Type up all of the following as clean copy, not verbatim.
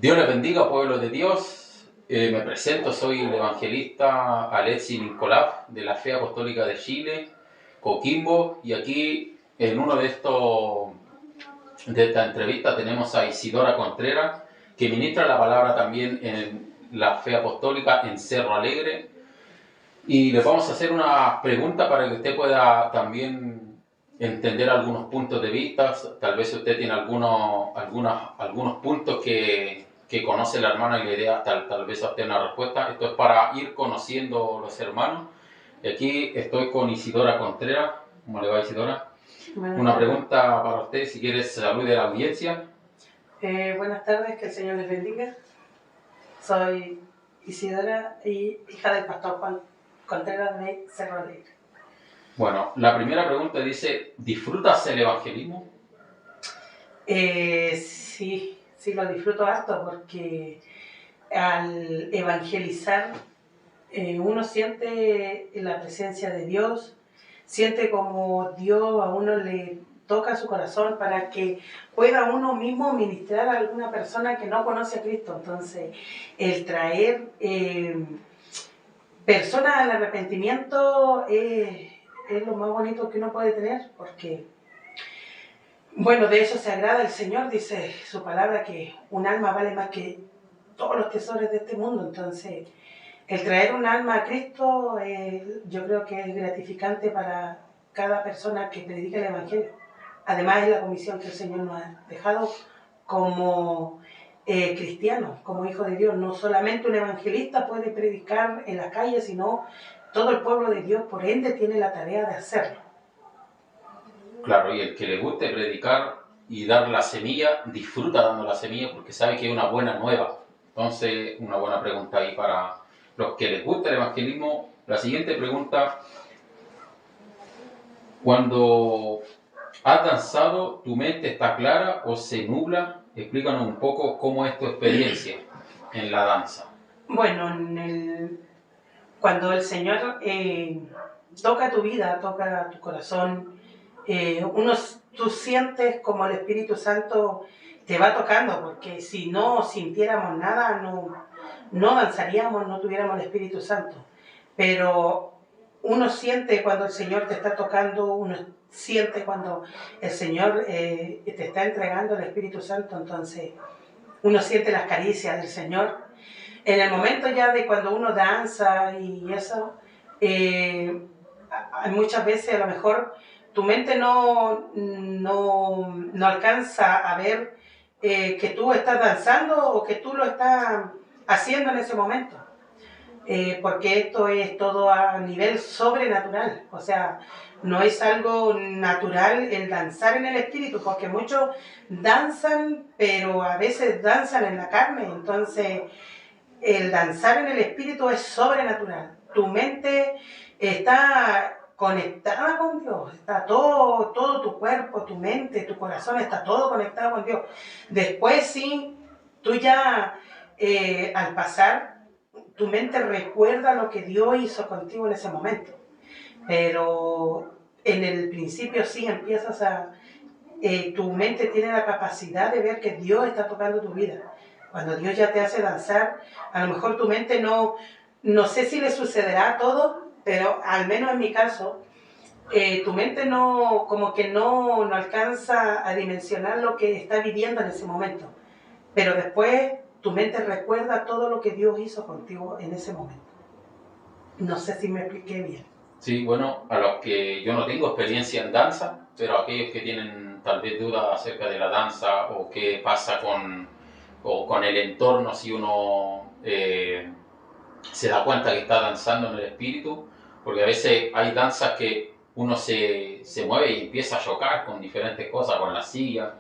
Dios les bendiga, pueblo de Dios. Me presento, soy el evangelista Alexis Nicolás de la Fe Apostólica de Chile, Coquimbo, y aquí en uno de esta entrevista tenemos a Isidora Contreras, que ministra la palabra también en la Fe Apostólica en Cerro Alegre. Y les vamos a hacer una pregunta para que usted pueda también entender algunos puntos de vista. Tal vez usted tiene algunos puntos que conoce la hermana y la idea tal vez obtener una respuesta. Esto es para ir conociendo los hermanos. Y aquí estoy con Isidora Contreras. ¿Cómo le va, Isidora? Una pregunta para usted, si quieres salude a la audiencia. Buenas tardes, que el Señor les bendiga. Soy Isidora y hija del pastor Juan Contreras de Cerro Alegre. Bueno, la primera pregunta dice, ¿disfrutas el evangelismo? Sí, lo disfruto harto porque al evangelizar uno siente la presencia de Dios, siente como Dios a uno le toca su corazón para que pueda uno mismo ministrar a alguna persona que no conoce a Cristo. Entonces, el traer personas al arrepentimiento es lo más bonito que uno puede tener, porque, bueno, de eso se agrada el Señor, dice su palabra, que un alma vale más que todos los tesoros de este mundo. Entonces, el traer un alma a Cristo, yo creo que es gratificante para cada persona que predica el Evangelio. Además, es la comisión que el Señor nos ha dejado como cristianos, como hijos de Dios. No solamente un evangelista puede predicar en las calles, sino todo el pueblo de Dios, por ende, tiene la tarea de hacerlo. Claro, y el que le guste predicar y dar la semilla, disfruta dando la semilla porque sabe que es una buena nueva. Entonces, una buena pregunta ahí para los que les gusta el evangelismo. La siguiente pregunta, cuando has danzado, ¿tu mente está clara o se nubla? Explícanos un poco cómo es tu experiencia en la danza. Bueno, cuando el Señor toca tu vida, toca tu corazón, tú sientes como el Espíritu Santo te va tocando, porque si no sintiéramos nada, no danzaríamos, no tuviéramos el Espíritu Santo. Pero uno siente cuando el Señor te está tocando, uno siente cuando el Señor te está entregando el Espíritu Santo, entonces uno siente las caricias del Señor. En el momento ya de cuando uno danza y eso, muchas veces a lo mejor tu mente no alcanza a ver que tú estás danzando o que tú lo estás haciendo en ese momento. Porque esto es todo a nivel sobrenatural, o sea, no es algo natural el danzar en el espíritu, porque muchos danzan, pero a veces danzan en la carne. Entonces el danzar en el espíritu es sobrenatural. Tu mente está conectada con Dios, está todo tu cuerpo, tu mente, tu corazón, está todo conectado con Dios. Después sí, tú ya al pasar, tu mente recuerda lo que Dios hizo contigo en ese momento. Pero en el principio sí empiezas tu mente tiene la capacidad de ver que Dios está tocando tu vida. Cuando Dios ya te hace danzar, a lo mejor tu mente no sé si le sucederá a todos, pero al menos en mi caso, tu mente como que no alcanza a dimensionar lo que está viviendo en ese momento. Pero después tu mente recuerda todo lo que Dios hizo contigo en ese momento. No sé si me expliqué bien. Sí, bueno, a los que yo no tengo experiencia en danza, pero aquellos que tienen tal vez dudas acerca de la danza o qué pasa con el entorno si uno se da cuenta que está danzando en el espíritu, porque a veces hay danzas que uno se mueve y empieza a chocar con diferentes cosas, con la silla,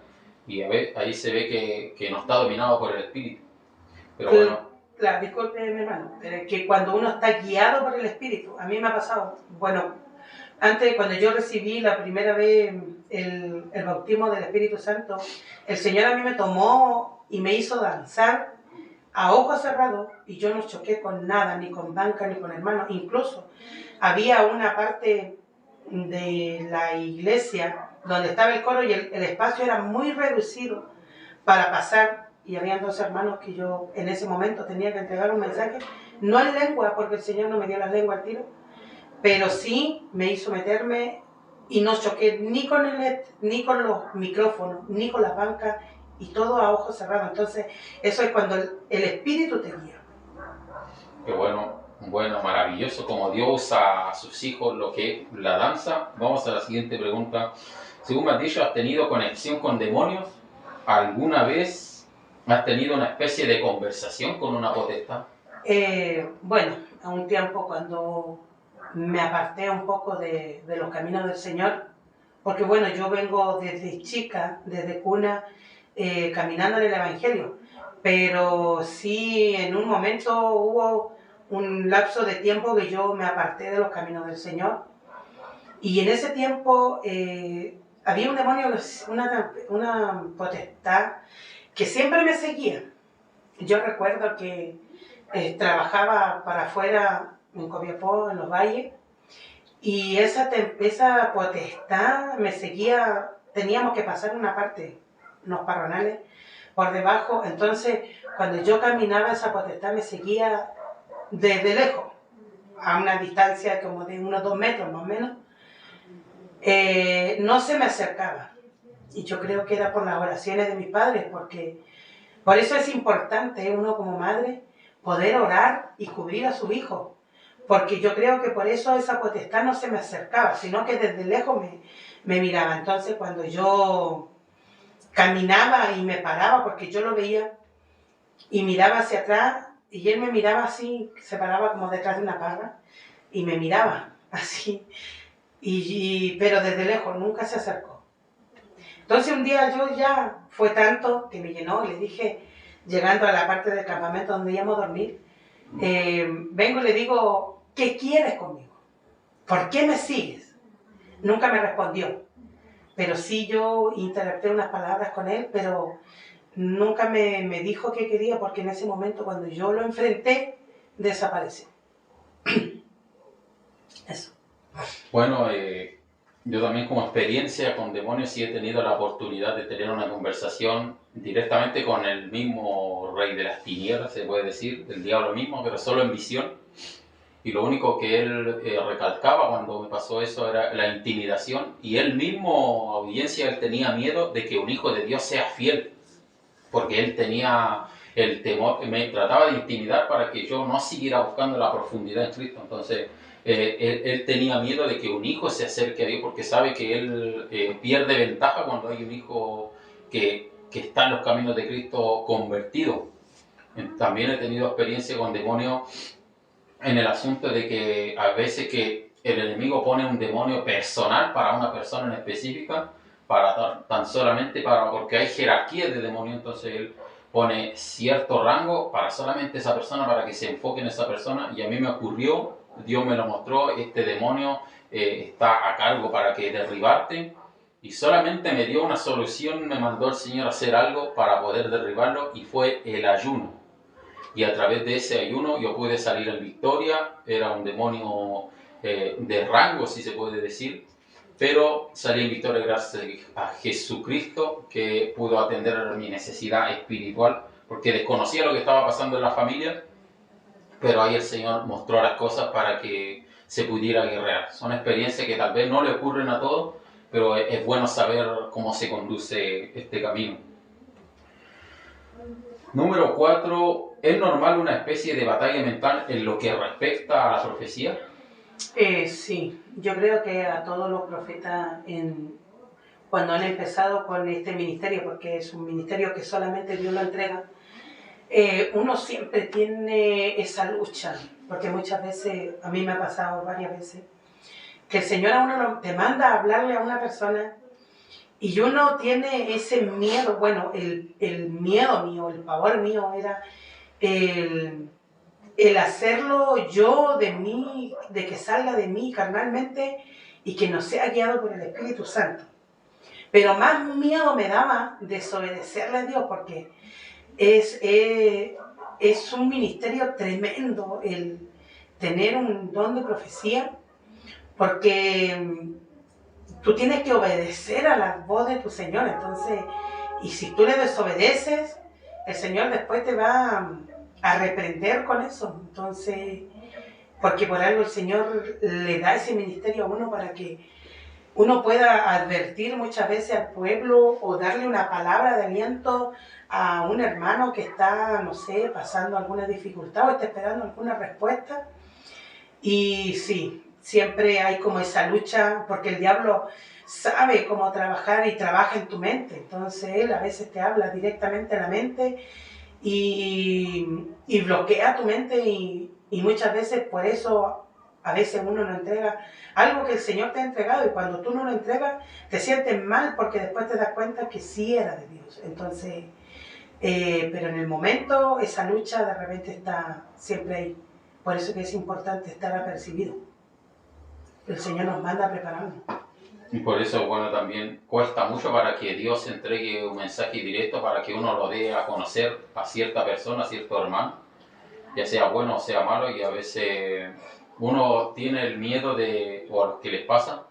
y ahí se ve que no está dominado por el espíritu. Pero bueno. Claro, disculpe mi hermano, pero que cuando uno está guiado por el espíritu, a mí me ha pasado, bueno, antes cuando yo recibí la primera vez el bautismo del Espíritu Santo, el Señor a mí me tomó y me hizo danzar a ojos cerrados y yo no choqué con nada, ni con banca, ni con hermanos. Incluso había una parte de la iglesia donde estaba el coro y el espacio era muy reducido para pasar y habían dos hermanos que yo en ese momento tenía que entregar un mensaje, no en lengua, porque el Señor no me dio la lengua al tiro, pero sí me hizo meterme y no choqué ni con ni con los micrófonos, ni con las bancas, y todo a ojos cerrados. Entonces, eso es cuando el Espíritu te guía. Qué bueno, maravilloso como Dios usa a sus hijos lo que es la danza. Vamos a la siguiente pregunta. Según me has dicho, ¿has tenido conexión con demonios? ¿Alguna vez has tenido una especie de conversación con una potestad? Bueno, a un tiempo cuando me aparté un poco de los caminos del Señor, porque bueno, yo vengo desde chica, desde cuna, caminando en el Evangelio, pero sí en un momento hubo un lapso de tiempo que yo me aparté de los caminos del Señor, y en ese tiempo había un demonio, una potestad que siempre me seguía. Yo recuerdo que trabajaba para afuera en Copiapó, en los valles, y esa potestad me seguía. Teníamos que pasar una parte, unos parronales, por debajo. Entonces, cuando yo caminaba, esa potestad me seguía desde lejos, a una distancia como de unos 2 metros más o menos. No se me acercaba. Y yo creo que era por las oraciones de mis padres, porque por eso es importante uno como madre poder orar y cubrir a su hijo, porque yo creo que por eso esa potestad no se me acercaba, sino que desde lejos me miraba. Entonces cuando yo caminaba y me paraba, porque yo lo veía, y miraba hacia atrás, y él me miraba así, se paraba como detrás de una parra, y me miraba así, pero desde lejos, nunca se acercó. Entonces un día yo ya fue tanto que me llenó, y le dije, llegando a la parte del campamento donde íbamos a dormir, vengo y le digo, ¿qué quieres conmigo? ¿Por qué me sigues? Nunca me respondió, pero sí yo interpreté unas palabras con él, pero nunca me dijo qué quería, porque en ese momento cuando yo lo enfrenté, desapareció. Eso. Bueno, yo también como experiencia con demonios sí he tenido la oportunidad de tener una conversación directamente con el mismo rey de las tinieblas, se puede decir, el diablo mismo, pero solo en visión. Y lo único que él recalcaba cuando me pasó eso era la intimidación. Y él mismo, audiencia, él tenía miedo de que un hijo de Dios sea fiel, porque él tenía el temor, me trataba de intimidar para que yo no siguiera buscando la profundidad en Cristo. Entonces, él tenía miedo de que un hijo se acerque a Dios, porque sabe que él pierde ventaja cuando hay un hijo que está en los caminos de Cristo convertido. También he tenido experiencia con demonios en el asunto de que a veces que el enemigo pone un demonio personal para una persona en específica, para tan solamente porque hay jerarquías de demonio, entonces él pone cierto rango para solamente esa persona, para que se enfoque en esa persona. Y a mí me ocurrió, Dios me lo mostró, este demonio está a cargo para que derribarte, y solamente me dio una solución, me mandó el Señor a hacer algo para poder derribarlo, y fue el ayuno. Y a través de ese ayuno yo pude salir en victoria. Era un demonio de rango, si se puede decir, pero salí en victoria gracias a Jesucristo, que pudo atender mi necesidad espiritual, porque desconocía lo que estaba pasando en la familia, pero ahí el Señor mostró las cosas para que se pudiera guerrear. Son experiencias que tal vez no le ocurren a todos, pero es bueno saber cómo se conduce este camino. Número 4, ¿es normal una especie de batalla mental en lo que respecta a la profecía? Sí, yo creo que a todos los profetas cuando han empezado con este ministerio, porque es un ministerio que solamente Dios lo entrega, uno siempre tiene esa lucha, porque muchas veces, a mí me ha pasado varias veces, que el Señor a uno te manda a hablarle a una persona y uno tiene ese miedo. Bueno, el miedo mío, el pavor mío era el hacerlo yo de mí, de que salga de mí carnalmente y que no sea guiado por el Espíritu Santo. Pero más miedo me daba desobedecerle a Dios, porque es un ministerio tremendo el tener un don de profecía, porque tú tienes que obedecer a la voz de tu Señor. Entonces, y si tú le desobedeces, el Señor después te va a reprender con eso. Entonces, porque por algo el Señor le da ese ministerio a uno para que uno pueda advertir muchas veces al pueblo o darle una palabra de aliento a un hermano que está, no sé, pasando alguna dificultad o está esperando alguna respuesta. Y sí, siempre hay como esa lucha, porque el diablo sabe cómo trabajar y trabaja en tu mente. Entonces él a veces te habla directamente a la mente y bloquea tu mente y muchas veces por eso a veces uno no entrega algo que el Señor te ha entregado y cuando tú no lo entregas te sientes mal porque después te das cuenta que sí era de Dios. Entonces, pero en el momento esa lucha de repente está siempre ahí. Por eso que es importante estar apercibido. El Señor nos manda a prepararnos. Y por eso, bueno, también cuesta mucho para que Dios entregue un mensaje directo para que uno lo dé a conocer a cierta persona, a cierto hermano, ya sea bueno o sea malo, y a veces uno tiene el miedo de, o que les pasa,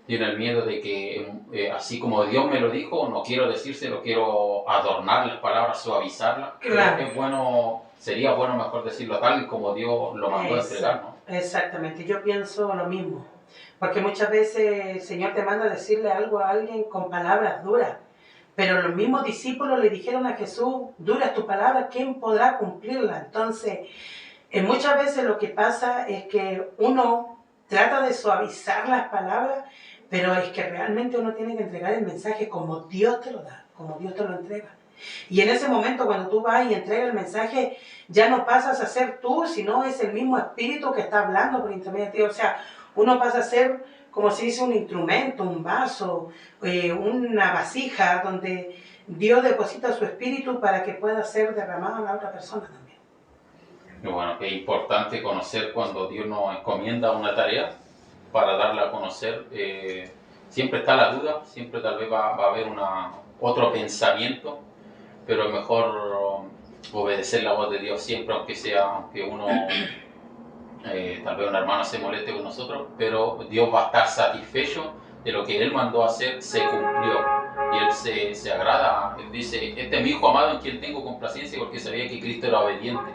tiene el miedo de que así como Dios me lo dijo, no quiero decírselo, quiero adornar las palabras, suavizarlas. Claro. Es bueno, sería bueno mejor decirlo tal y como Dios lo mandó a entregar, ¿no? Exactamente, yo pienso lo mismo. Porque muchas veces el Señor te manda a decirle algo a alguien con palabras duras. Pero los mismos discípulos le dijeron a Jesús, dura tu palabra, ¿quién podrá cumplirla? Entonces, muchas veces lo que pasa es que uno trata de suavizar las palabras, pero es que realmente uno tiene que entregar el mensaje como Dios te lo da, como Dios te lo entrega. Y en ese momento cuando tú vas y entregas el mensaje, ya no pasas a ser tú, sino es el mismo Espíritu que está hablando por intermedio de ti. O sea, uno pasa a ser, como se dice, un instrumento, un vaso, una vasija donde Dios deposita su Espíritu para que pueda ser derramado a la otra persona también. Y bueno, es importante conocer cuando Dios nos encomienda una tarea para darla a conocer. Siempre está la duda, siempre tal vez va a haber otro pensamiento, pero es mejor obedecer la voz de Dios siempre, aunque uno, tal vez una hermana se moleste con nosotros, pero Dios va a estar satisfecho de lo que Él mandó a hacer, se cumplió. Y Él se agrada, Él dice, este es mi Hijo amado en quien tengo complacencia, porque sabía que Cristo era obediente.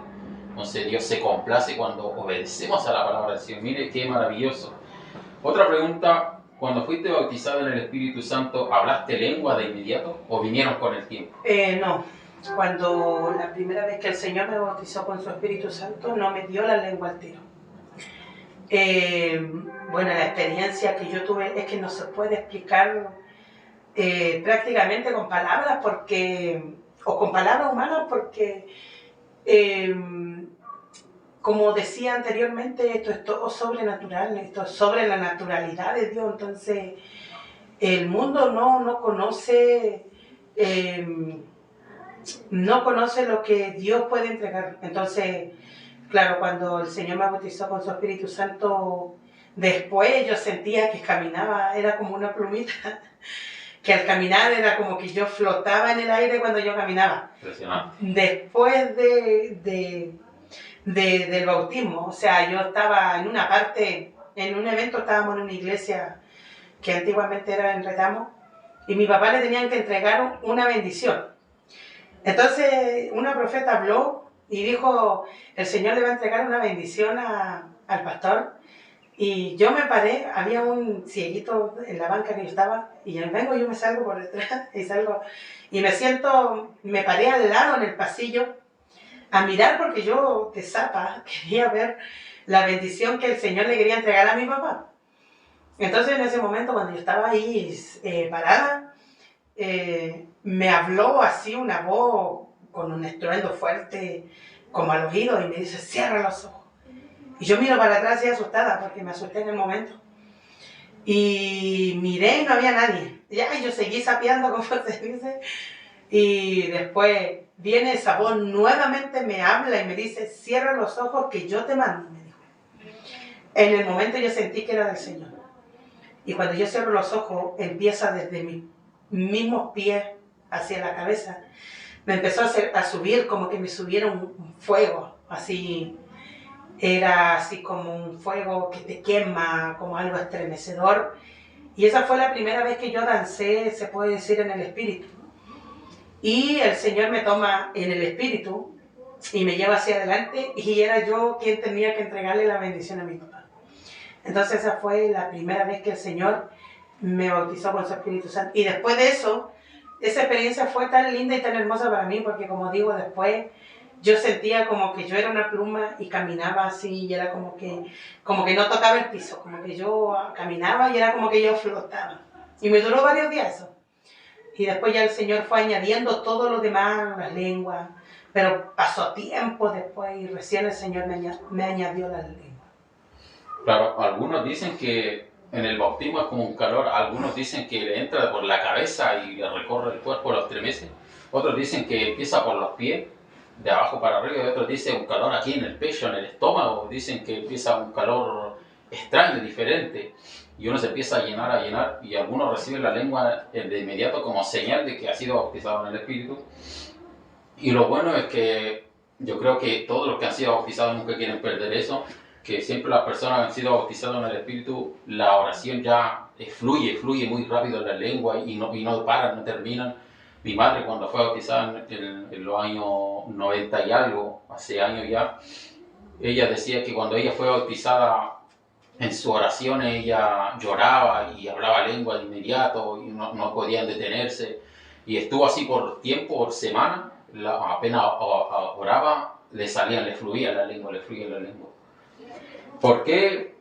Entonces Dios se complace cuando obedecemos a la palabra del Señor. Mire qué maravilloso. Otra pregunta, cuando fuiste bautizado en el Espíritu Santo, ¿hablaste lengua de inmediato o vinieron con el tiempo? No, cuando la primera vez que el Señor me bautizó con su Espíritu Santo, no me dio la lengua al tiro. Bueno, la experiencia que yo tuve es que no se puede explicar prácticamente con palabras o con palabras humanas porque como decía anteriormente, esto es todo sobrenatural, esto es sobre la naturalidad de Dios. Entonces el mundo no conoce lo que Dios puede entregar. Entonces, claro, cuando el Señor me bautizó con su Espíritu Santo, después yo sentía que caminaba, era como una plumita, que al caminar era como que yo flotaba en el aire cuando yo caminaba. Impresionante. Después del bautismo, o sea, yo estaba en una parte, en un evento, estábamos en una iglesia que antiguamente era en Retamo, y mi papá le tenían que entregar una bendición. Entonces una profeta habló y dijo, el Señor le va a entregar una bendición al pastor. Y yo me paré, había un cieguito en la banca que yo estaba, y yo vengo, yo me salgo por detrás, y me paré al lado en el pasillo, a mirar porque yo, de zapa, quería ver la bendición que el Señor le quería entregar a mi papá. Entonces en ese momento, cuando yo estaba ahí parada, me habló así una voz con un estruendo fuerte, como al oído, y me dice, cierra los ojos. Y yo miro para atrás y asustada, porque me asusté en el momento. Y miré y no había nadie. Ya, yo seguí sapeando, como se dice. Y después viene esa voz, nuevamente me habla y me dice, cierra los ojos que yo te mando, me dijo. En el momento yo sentí que era del Señor. Y cuando yo cierro los ojos, empieza desde mis mismos pies hacia la cabeza. Me empezó a subir, como que me subieron un fuego, así. Era así como un fuego que te quema, como algo estremecedor. Y esa fue la primera vez que yo dancé, se puede decir, en el Espíritu. Y el Señor me toma en el espíritu y me lleva hacia adelante y era yo quien tenía que entregarle la bendición a mi papá. Entonces esa fue la primera vez que el Señor me bautizó con su Espíritu Santo. Y después de eso, esa experiencia fue tan linda y tan hermosa para mí, porque como digo, después yo sentía como que yo era una pluma y caminaba así, y era como que no tocaba el piso, como que yo caminaba y era como que yo flotaba. Y me duró varios días eso. Y después ya el Señor fue añadiendo todo lo demás, las lenguas, pero pasó tiempo después y recién el Señor me añadió las lenguas. Claro, algunos dicen que en el bautismo es como un calor, algunos dicen que le entra por la cabeza y le recorre el cuerpo, lo estremece, otros dicen que empieza por los pies, de abajo para arriba, y otros dicen un calor aquí en el pecho, en el estómago, dicen que empieza un calor extraño, diferente, y uno se empieza a llenar, y algunos reciben la lengua de inmediato como señal de que ha sido bautizado en el Espíritu. Y lo bueno es que yo creo que todos los que han sido bautizados nunca quieren perder eso, que siempre las personas que han sido bautizadas en el Espíritu, la oración ya fluye muy rápido en la lengua y no paran, no terminan. Mi madre cuando fue bautizada en los años 90 y algo, hace años ya, ella decía que cuando ella fue bautizada en su oración ella lloraba y hablaba lengua de inmediato y no podían detenerse. Y estuvo así por tiempo, por semana, apenas oraba, le fluía la lengua. ¿Por qué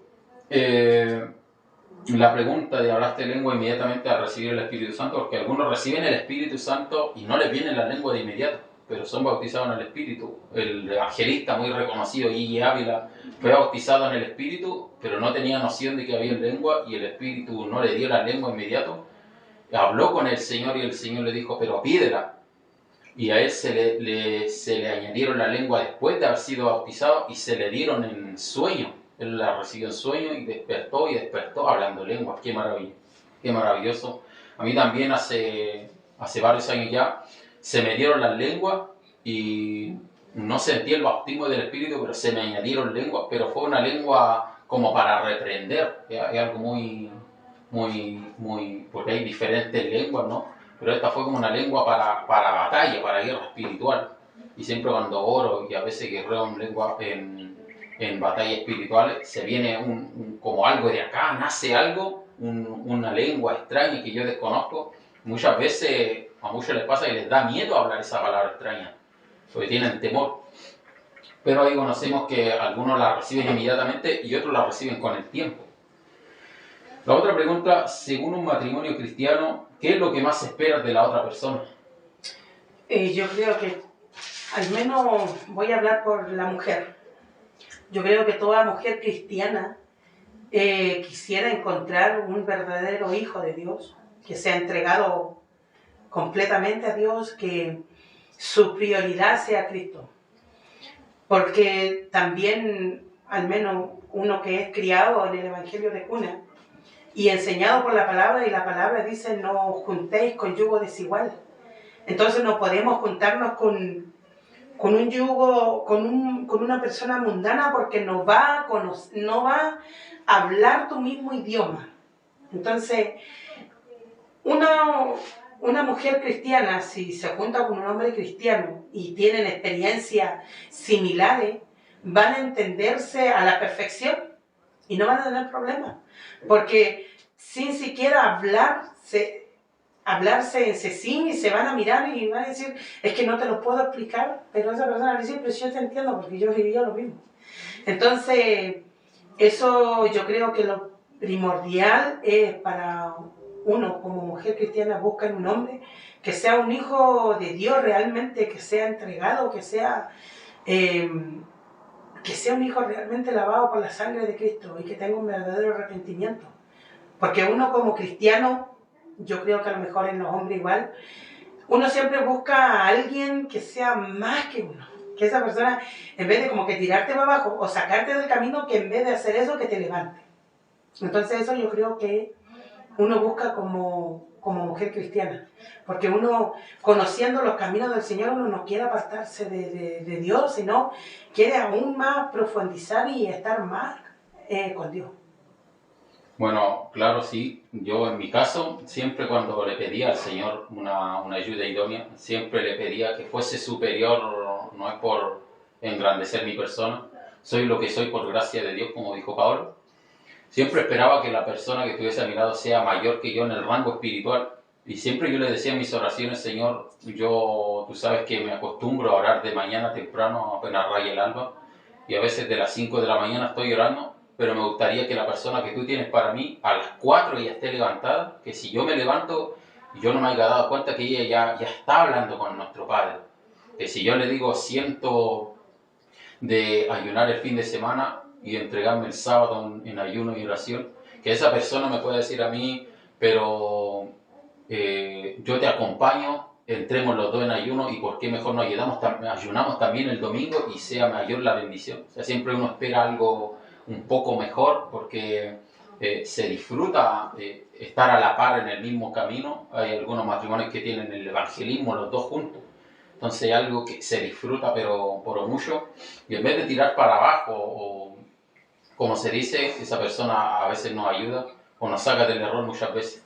la pregunta de hablaste lengua inmediatamente al recibir el Espíritu Santo? Porque algunos reciben el Espíritu Santo y no les viene la lengua de inmediato, pero son bautizados en el Espíritu. El evangelista muy reconocido, Iggy Ávila, fue bautizado en el Espíritu, pero no tenía noción de que había lengua y el Espíritu no le dio la lengua inmediato. Habló con el Señor y el Señor le dijo, pero pídela. Y a él se le añadieron la lengua después de haber sido bautizado y se le dieron en sueño. Él la recibió en sueño y despertó hablando lenguas. Qué maravilla, qué maravilloso. A mí también hace varios años ya se me dieron las lenguas y no sentí el bautismo del Espíritu, pero se me añadieron lenguas, pero fue una lengua como para reprender. Es algo muy, porque hay diferentes lenguas, ¿no? Pero esta fue como una lengua para batalla, para guerra espiritual. Y siempre cuando oro y a veces guerreo en lengua en batallas espirituales, se viene como algo de acá, nace algo, una lengua extraña que yo desconozco. Muchas veces a muchos les pasa que les da miedo hablar esa palabra extraña, porque tienen temor. Pero ahí conocemos que algunos la reciben inmediatamente y otros la reciben con el tiempo. La otra pregunta, según un matrimonio cristiano, ¿qué es lo que más esperas de la otra persona? Yo creo que, al menos voy a hablar por la mujer. Yo creo que toda mujer cristiana quisiera encontrar un verdadero hijo de Dios, que sea entregado completamente a Dios, que su prioridad sea Cristo. Porque también, al menos uno que es criado en el Evangelio de cuna y enseñado por la palabra, y la palabra dice no juntéis con yugo desigual. Entonces no podemos juntarnos con un yugo, con una persona mundana, porque no va a hablar tu mismo idioma. Entonces, una mujer cristiana, si se junta con un hombre cristiano y tienen experiencias similares, van a entenderse a la perfección y no van a tener problemas. Porque sin siquiera hablarse en sí y se van a mirar y van a decir, es que no te lo puedo explicar, pero esa persona va a decir, pero yo te entiendo porque yo vivía lo mismo. Entonces, eso yo creo que lo primordial es para uno como mujer cristiana, buscar un hombre que sea un hijo de Dios realmente, que sea entregado, que sea un hijo realmente lavado por la sangre de Cristo y que tenga un verdadero arrepentimiento. Porque uno como cristiano, yo creo que a lo mejor en los hombres igual, uno siempre busca a alguien que sea más que uno. Que esa persona, en vez de como que tirarte para abajo o sacarte del camino, que en vez de hacer eso, que te levante. Entonces eso yo creo que uno busca como mujer cristiana. Porque uno, conociendo los caminos del Señor, uno no quiere apartarse de Dios, sino quiere aún más profundizar y estar más con Dios. Bueno, claro, sí. Yo en mi caso, siempre cuando le pedía al Señor una ayuda idónea, siempre le pedía que fuese superior, no es por engrandecer mi persona, soy lo que soy por gracia de Dios, como dijo Pablo. Siempre esperaba que la persona que estuviese a mi lado sea mayor que yo en el rango espiritual. Y siempre yo le decía en mis oraciones, Señor, tú sabes que me acostumbro a orar de mañana temprano, apenas raya el alba, y a veces de las 5 de la mañana estoy orando, pero me gustaría que la persona que tú tienes para mí a las 4 ya esté levantada, que si yo me levanto, yo no me haya dado cuenta que ella ya está hablando con nuestro Padre. Que si yo le digo, siento de ayunar el fin de semana y entregarme el sábado en ayuno y oración, que esa persona me puede decir a mí, pero yo te acompaño, entremos los dos en ayuno y por qué mejor no ayunamos también el domingo y sea mayor la bendición. O sea, siempre uno espera algo un poco mejor porque se disfruta estar a la par en el mismo camino. Hay algunos matrimonios que tienen el evangelismo los dos juntos. Entonces algo que se disfruta pero por mucho y en vez de tirar para abajo o como se dice, esa persona a veces nos ayuda o nos saca del error muchas veces.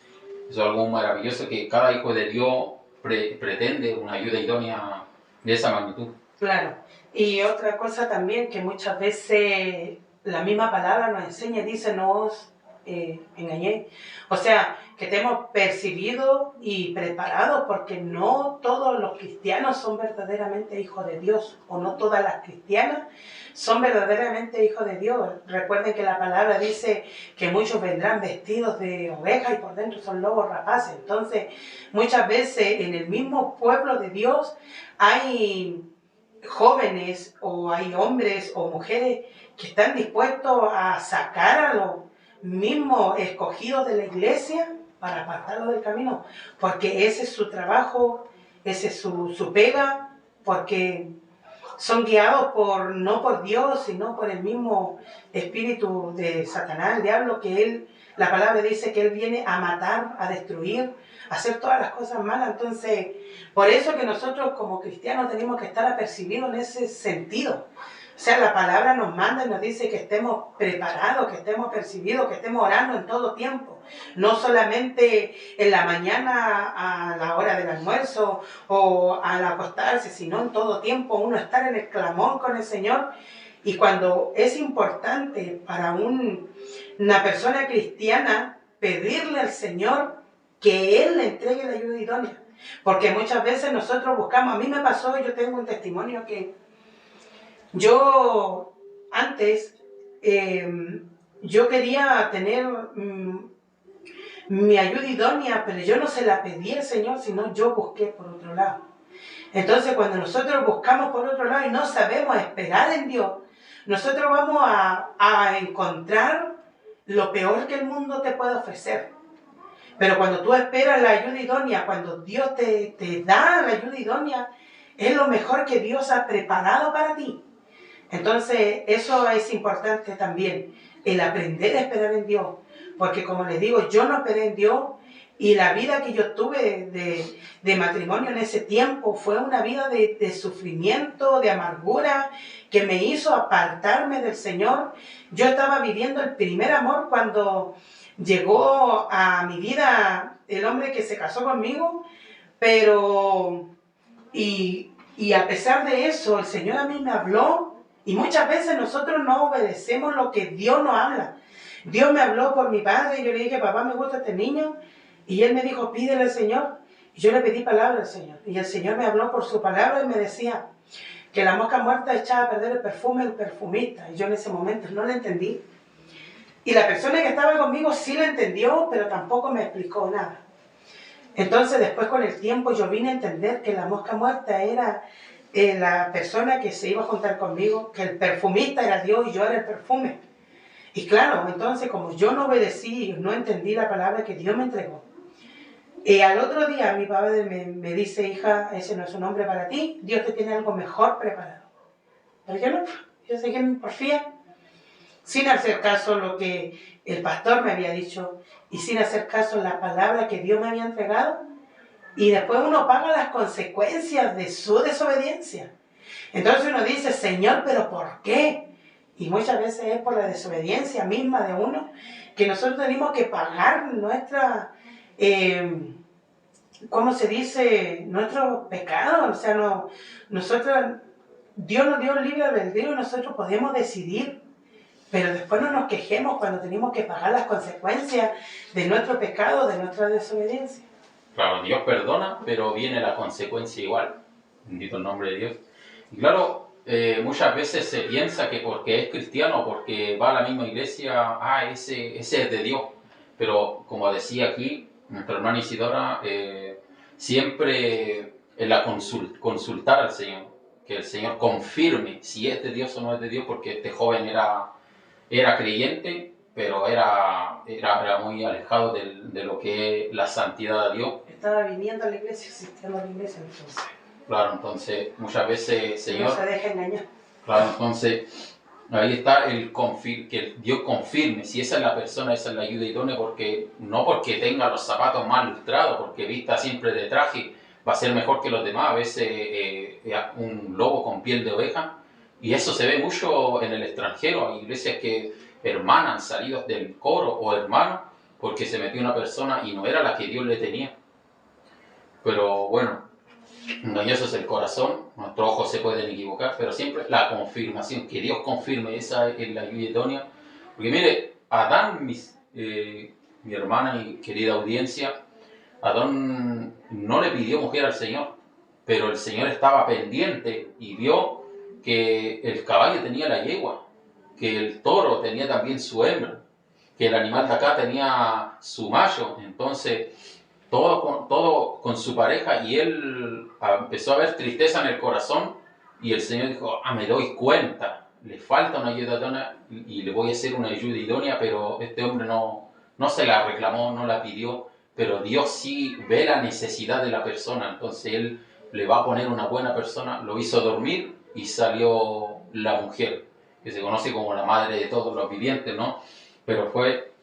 Eso es algo maravilloso que cada hijo de Dios pretende una ayuda idónea de esa magnitud. Claro. Y otra cosa también que muchas veces la misma palabra nos enseña, dice, no os engañéis. O sea, que estemos percibidos y preparados porque no todos los cristianos son verdaderamente hijos de Dios o no todas las cristianas son verdaderamente hijos de Dios. Recuerden que la palabra dice que muchos vendrán vestidos de ovejas y por dentro son lobos rapaces. Entonces, muchas veces en el mismo pueblo de Dios hay jóvenes o hay hombres o mujeres que están dispuestos a sacar a los mismos escogidos de la iglesia para apartarlos del camino, porque ese es su trabajo, ese es su pega, porque son guiados no por Dios, sino por el mismo espíritu de Satanás, el diablo, la palabra dice que él viene a matar, a destruir, a hacer todas las cosas malas. Entonces, por eso que nosotros como cristianos tenemos que estar apercibidos en ese sentido. O sea, la palabra nos manda y nos dice que estemos preparados, que estemos percibidos, que estemos orando en todo tiempo. No solamente en la mañana a la hora del almuerzo o al acostarse, sino en todo tiempo uno estar en el clamor con el Señor. Y cuando es importante para una persona cristiana pedirle al Señor que Él le entregue la ayuda idónea. Porque muchas veces nosotros buscamos, a mí me pasó, yo tengo un testimonio que yo antes, yo quería tener mi ayuda idónea, pero yo no se la pedí al Señor, sino yo busqué por otro lado. Entonces, cuando nosotros buscamos por otro lado y no sabemos esperar en Dios, nosotros vamos a encontrar lo peor que el mundo te puede ofrecer. Pero cuando tú esperas la ayuda idónea, cuando Dios te da la ayuda idónea, es lo mejor que Dios ha preparado para ti. Entonces, eso es importante también, el aprender a esperar en Dios. Porque como les digo, yo no esperé en Dios y la vida que yo tuve de matrimonio en ese tiempo fue una vida de sufrimiento, de amargura, que me hizo apartarme del Señor. Yo estaba viviendo el primer amor cuando llegó a mi vida el hombre que se casó conmigo, pero, y a pesar de eso, el Señor a mí me habló. Y muchas veces nosotros no obedecemos lo que Dios nos habla. Dios me habló por mi padre y yo le dije, papá, me gusta este niño. Y él me dijo, pídele al Señor. Y yo le pedí palabra al Señor. Y el Señor me habló por su palabra y me decía que la mosca muerta echaba a perder el perfume del perfumista. Y yo en ese momento no lo entendí. Y la persona que estaba conmigo sí lo entendió, pero tampoco me explicó nada. Entonces después con el tiempo yo vine a entender que la mosca muerta era la persona que se iba a juntar conmigo, que el perfumista era Dios y yo era el perfume. Y claro, entonces como yo no obedecí, no entendí la palabra que Dios me entregó. Y al otro día mi padre me dice, hija, ese no es un hombre para ti, Dios te tiene algo mejor preparado. Pero yo no, yo seguí en mi porfía, sin hacer caso a lo que el pastor me había dicho y sin hacer caso a la palabra que Dios me había entregado. Y después uno paga las consecuencias de su desobediencia. Entonces uno dice, Señor, ¿pero por qué? Y muchas veces es por la desobediencia misma de uno que nosotros tenemos que pagar nuestra, ¿cómo se dice? Nuestro pecado. O sea, no, nosotros, Dios nos dio libre albedrío y nosotros podemos decidir, pero después no nos quejemos cuando tenemos que pagar las consecuencias de nuestro pecado, de nuestra desobediencia. Claro, Dios perdona, pero viene la consecuencia igual. Bendito el nombre de Dios. Y claro, muchas veces se piensa que porque es cristiano, porque va a la misma iglesia, ese es de Dios. Pero como decía aquí nuestra hermana Isidora, siempre en la consultar al Señor, que el Señor confirme si es de Dios o no es de Dios, porque este joven era creyente, pero era muy alejado de lo que es la santidad de Dios. Estaba viniendo a la iglesia, asistiendo a la iglesia entonces. Claro, entonces muchas veces, Señor... No se deja engañar. Claro, entonces ahí está que Dios confirme si esa es la persona, esa es la ayuda idónea, porque no porque tenga los zapatos mal lustrados, porque vista siempre de traje, va a ser mejor que los demás. A veces un lobo con piel de oveja, y eso se ve mucho en el extranjero. Hay iglesias que hermanan salidos del coro o hermanos porque se metió una persona y no era la que Dios le tenía. Pero bueno, engañoso es el corazón, nuestros ojos se pueden equivocar, pero siempre la confirmación, que Dios confirme, esa es la ayuda idónea. Porque mire, Adán, mi hermana y querida audiencia, Adán no le pidió mujer al Señor, pero el Señor estaba pendiente y vio que el caballo tenía la yegua, que el toro tenía también su hembra, que el animal de acá tenía su macho. Entonces todo con su pareja, y él empezó a ver tristeza en el corazón, y el Señor dijo, me doy cuenta, le falta una ayuda idónea y le voy a hacer una ayuda idónea, pero este hombre no se la reclamó, no la pidió, pero Dios sí ve la necesidad de la persona, entonces Él le va a poner una buena persona. Lo hizo dormir y salió la mujer, que se conoce como la madre de todos los vivientes, ¿no? Pero fue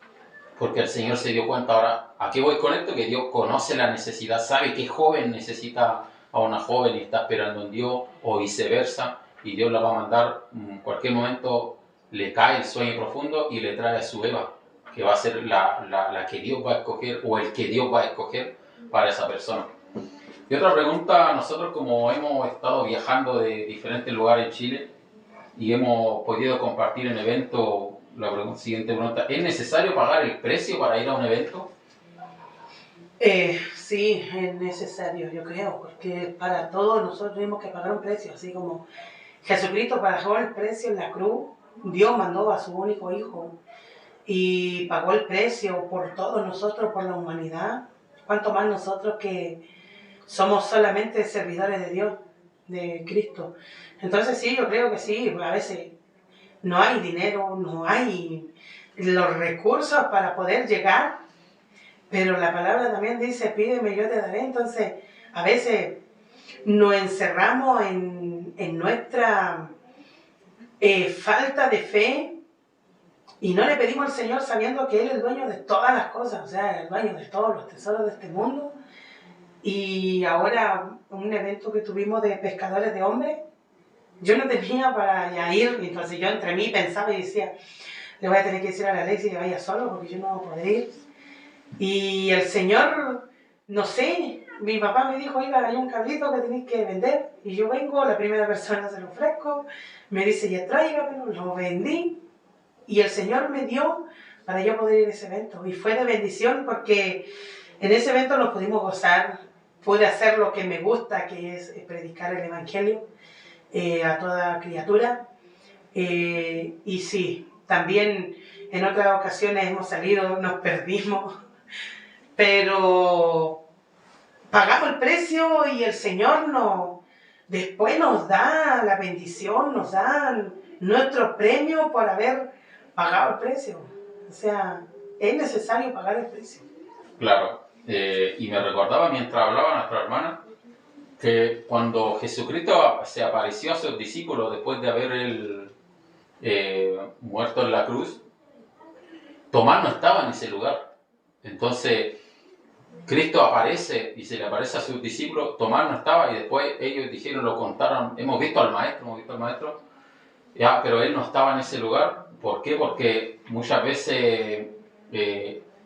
porque el Señor se dio cuenta. Ahora, ¿a qué voy con esto? Que Dios conoce la necesidad, sabe qué joven necesita a una joven y está esperando en Dios, o viceversa, y Dios la va a mandar. En cualquier momento le cae el sueño profundo y le trae a su Eva, que va a ser la que Dios va a escoger, o el que Dios va a escoger para esa persona. Y otra pregunta: nosotros, como hemos estado viajando de diferentes lugares en Chile y hemos podido compartir en eventos, la siguiente pregunta: ¿es necesario pagar el precio para ir a un evento? Sí, es necesario, yo creo, porque para todos nosotros tenemos que pagar un precio, así como Jesucristo pagó el precio en la cruz. Dios mandó a su único hijo y pagó el precio por todos nosotros, por la humanidad. ¿Cuánto más nosotros que somos solamente servidores de Dios, de Cristo? Entonces sí, yo creo que sí. A veces no hay dinero, no hay los recursos para poder llegar, pero la palabra también dice, pídeme, yo te daré. Entonces, a veces nos encerramos en nuestra falta de fe y no le pedimos al Señor sabiendo que Él es el dueño de todas las cosas, o sea, el dueño de todos los tesoros de este mundo. Y ahora, un evento que tuvimos de pescadores de hombres, yo no tenía para ir, entonces yo entre mí pensaba y decía, le voy a tener que decir a la Alexis que vaya solo porque yo no podré ir. Y el Señor, no sé, mi papá me dijo, oiga, hay un cabrito que tenéis que vender. Y yo vengo, la primera persona se lo ofrezco, me dice, ya tráigamelo, lo vendí. Y el Señor me dio para yo poder ir a ese evento. Y fue de bendición porque en ese evento nos pudimos gozar, pude hacer lo que me gusta, que es predicar el Evangelio a toda criatura. Y sí, también en otras ocasiones hemos salido, nos perdimos, pero pagamos el precio y el Señor después nos da la bendición, nos da nuestro premio por haber pagado el precio. O sea, es necesario pagar el precio. Claro, y me recordaba mientras hablaba nuestra hermana que cuando Jesucristo se apareció a sus discípulos después de haber él muerto en la cruz, Tomás no estaba en ese lugar. Entonces Cristo aparece y se le aparece a sus discípulos, Tomás no estaba, y después ellos dijeron, lo contaron, hemos visto al maestro, ya, pero él no estaba en ese lugar. ¿Por qué? Porque muchas veces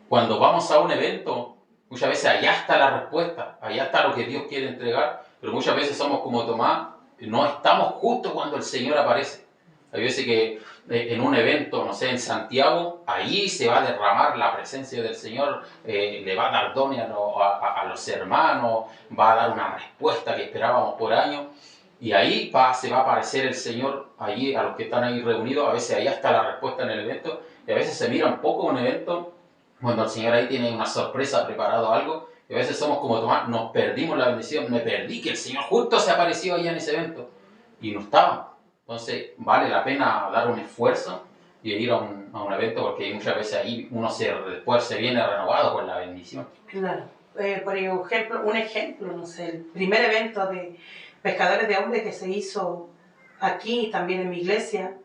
Cuando vamos a un evento, muchas veces allá está la respuesta, allá está lo que Dios quiere entregar, pero muchas veces somos como Tomás, no estamos justo cuando el Señor aparece. Hay veces que en un evento, no sé, en Santiago, ahí se va a derramar la presencia del Señor, le va a dar dones a los hermanos, va a dar una respuesta que esperábamos por años, y ahí se va a aparecer el Señor allí a los que están ahí reunidos. A veces allá está la respuesta en el evento, y a veces se mira un poco un evento cuando el Señor ahí tiene una sorpresa, preparado algo, y a veces somos como Tomás, nos perdimos la bendición, me perdí que el Señor justo se apareció allá en ese evento, y no estaba. Entonces vale la pena dar un esfuerzo y ir a un evento, porque muchas veces ahí uno después se viene renovado con la bendición. Claro. Por ejemplo, no sé, el primer evento de pescadores de hombres que se hizo aquí, también en mi iglesia,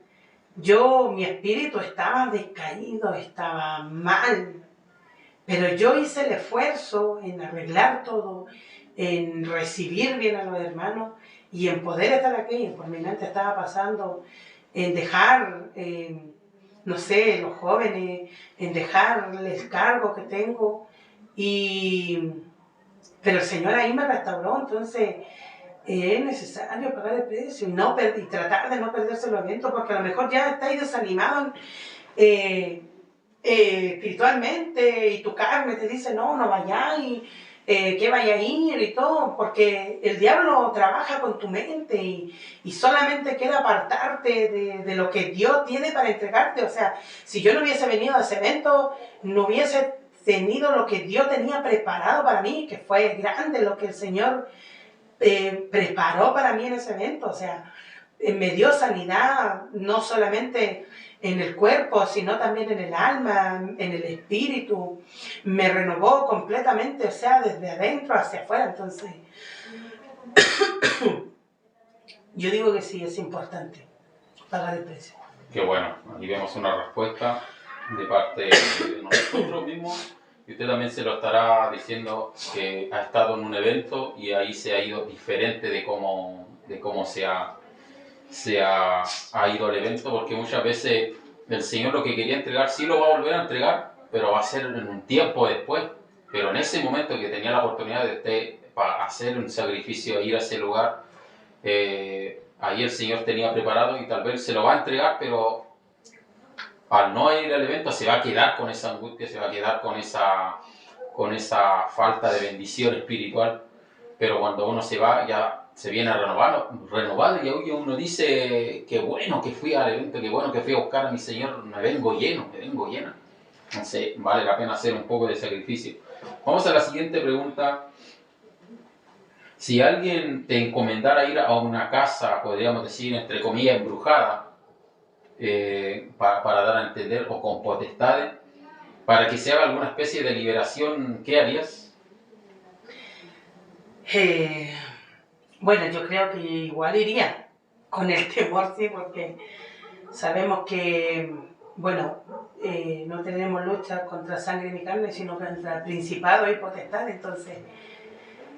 mi espíritu estaba decaído, estaba mal, pero yo hice el esfuerzo en arreglar todo, en recibir bien a los hermanos y en poder estar aquí. Por mi mente estaba pasando en dejar, no sé, los jóvenes, en dejarles el cargo que tengo. Pero el Señor ahí me restauró, entonces es necesario pagar el precio y tratar de no perderse los eventos, porque a lo mejor ya estáis desanimados espiritualmente y tu carne te dice no vayáis, que vaya a ir y todo, porque el diablo trabaja con tu mente y solamente quiere apartarte de lo que Dios tiene para entregarte. O sea, si yo no hubiese venido a ese evento, no hubiese tenido lo que Dios tenía preparado para mí, que fue grande lo que el Señor preparó para mí en ese evento. O sea, me dio sanidad, no solamente en el cuerpo, sino también en el alma, en el espíritu. Me renovó completamente, o sea, desde adentro hacia afuera. Entonces, yo digo que sí, es importante pagar el precio. Qué bueno, aquí vemos una respuesta de parte de nosotros mismos, y usted también se lo estará diciendo que ha estado en un evento y ahí se ha ido diferente de cómo se ha ido al evento, porque muchas veces el Señor lo que quería entregar sí lo va a volver a entregar, pero va a ser en un tiempo después. Pero en ese momento que tenía la oportunidad de usted para hacer un sacrificio, ir a ese lugar, ahí el Señor tenía preparado y tal vez se lo va a entregar, pero al no ir al evento se va a quedar con esa angustia, se va a quedar con esa falta de bendición espiritual. Pero cuando uno se va, ya se viene renovado, y hoy uno dice, qué bueno que fui al evento, qué bueno que fui a buscar a mi Señor, me vengo llena. Entonces vale la pena hacer un poco de sacrificio. Vamos a la siguiente pregunta. Si alguien te encomendara ir a una casa, podríamos decir, entre comillas, embrujada, para dar a entender, o con potestades, para que se haga alguna especie de liberación, ¿qué harías? Bueno, yo creo que igual iría con el temor, sí, porque sabemos que, bueno, no tenemos lucha contra sangre ni carne, sino contra principados y potestades. Entonces,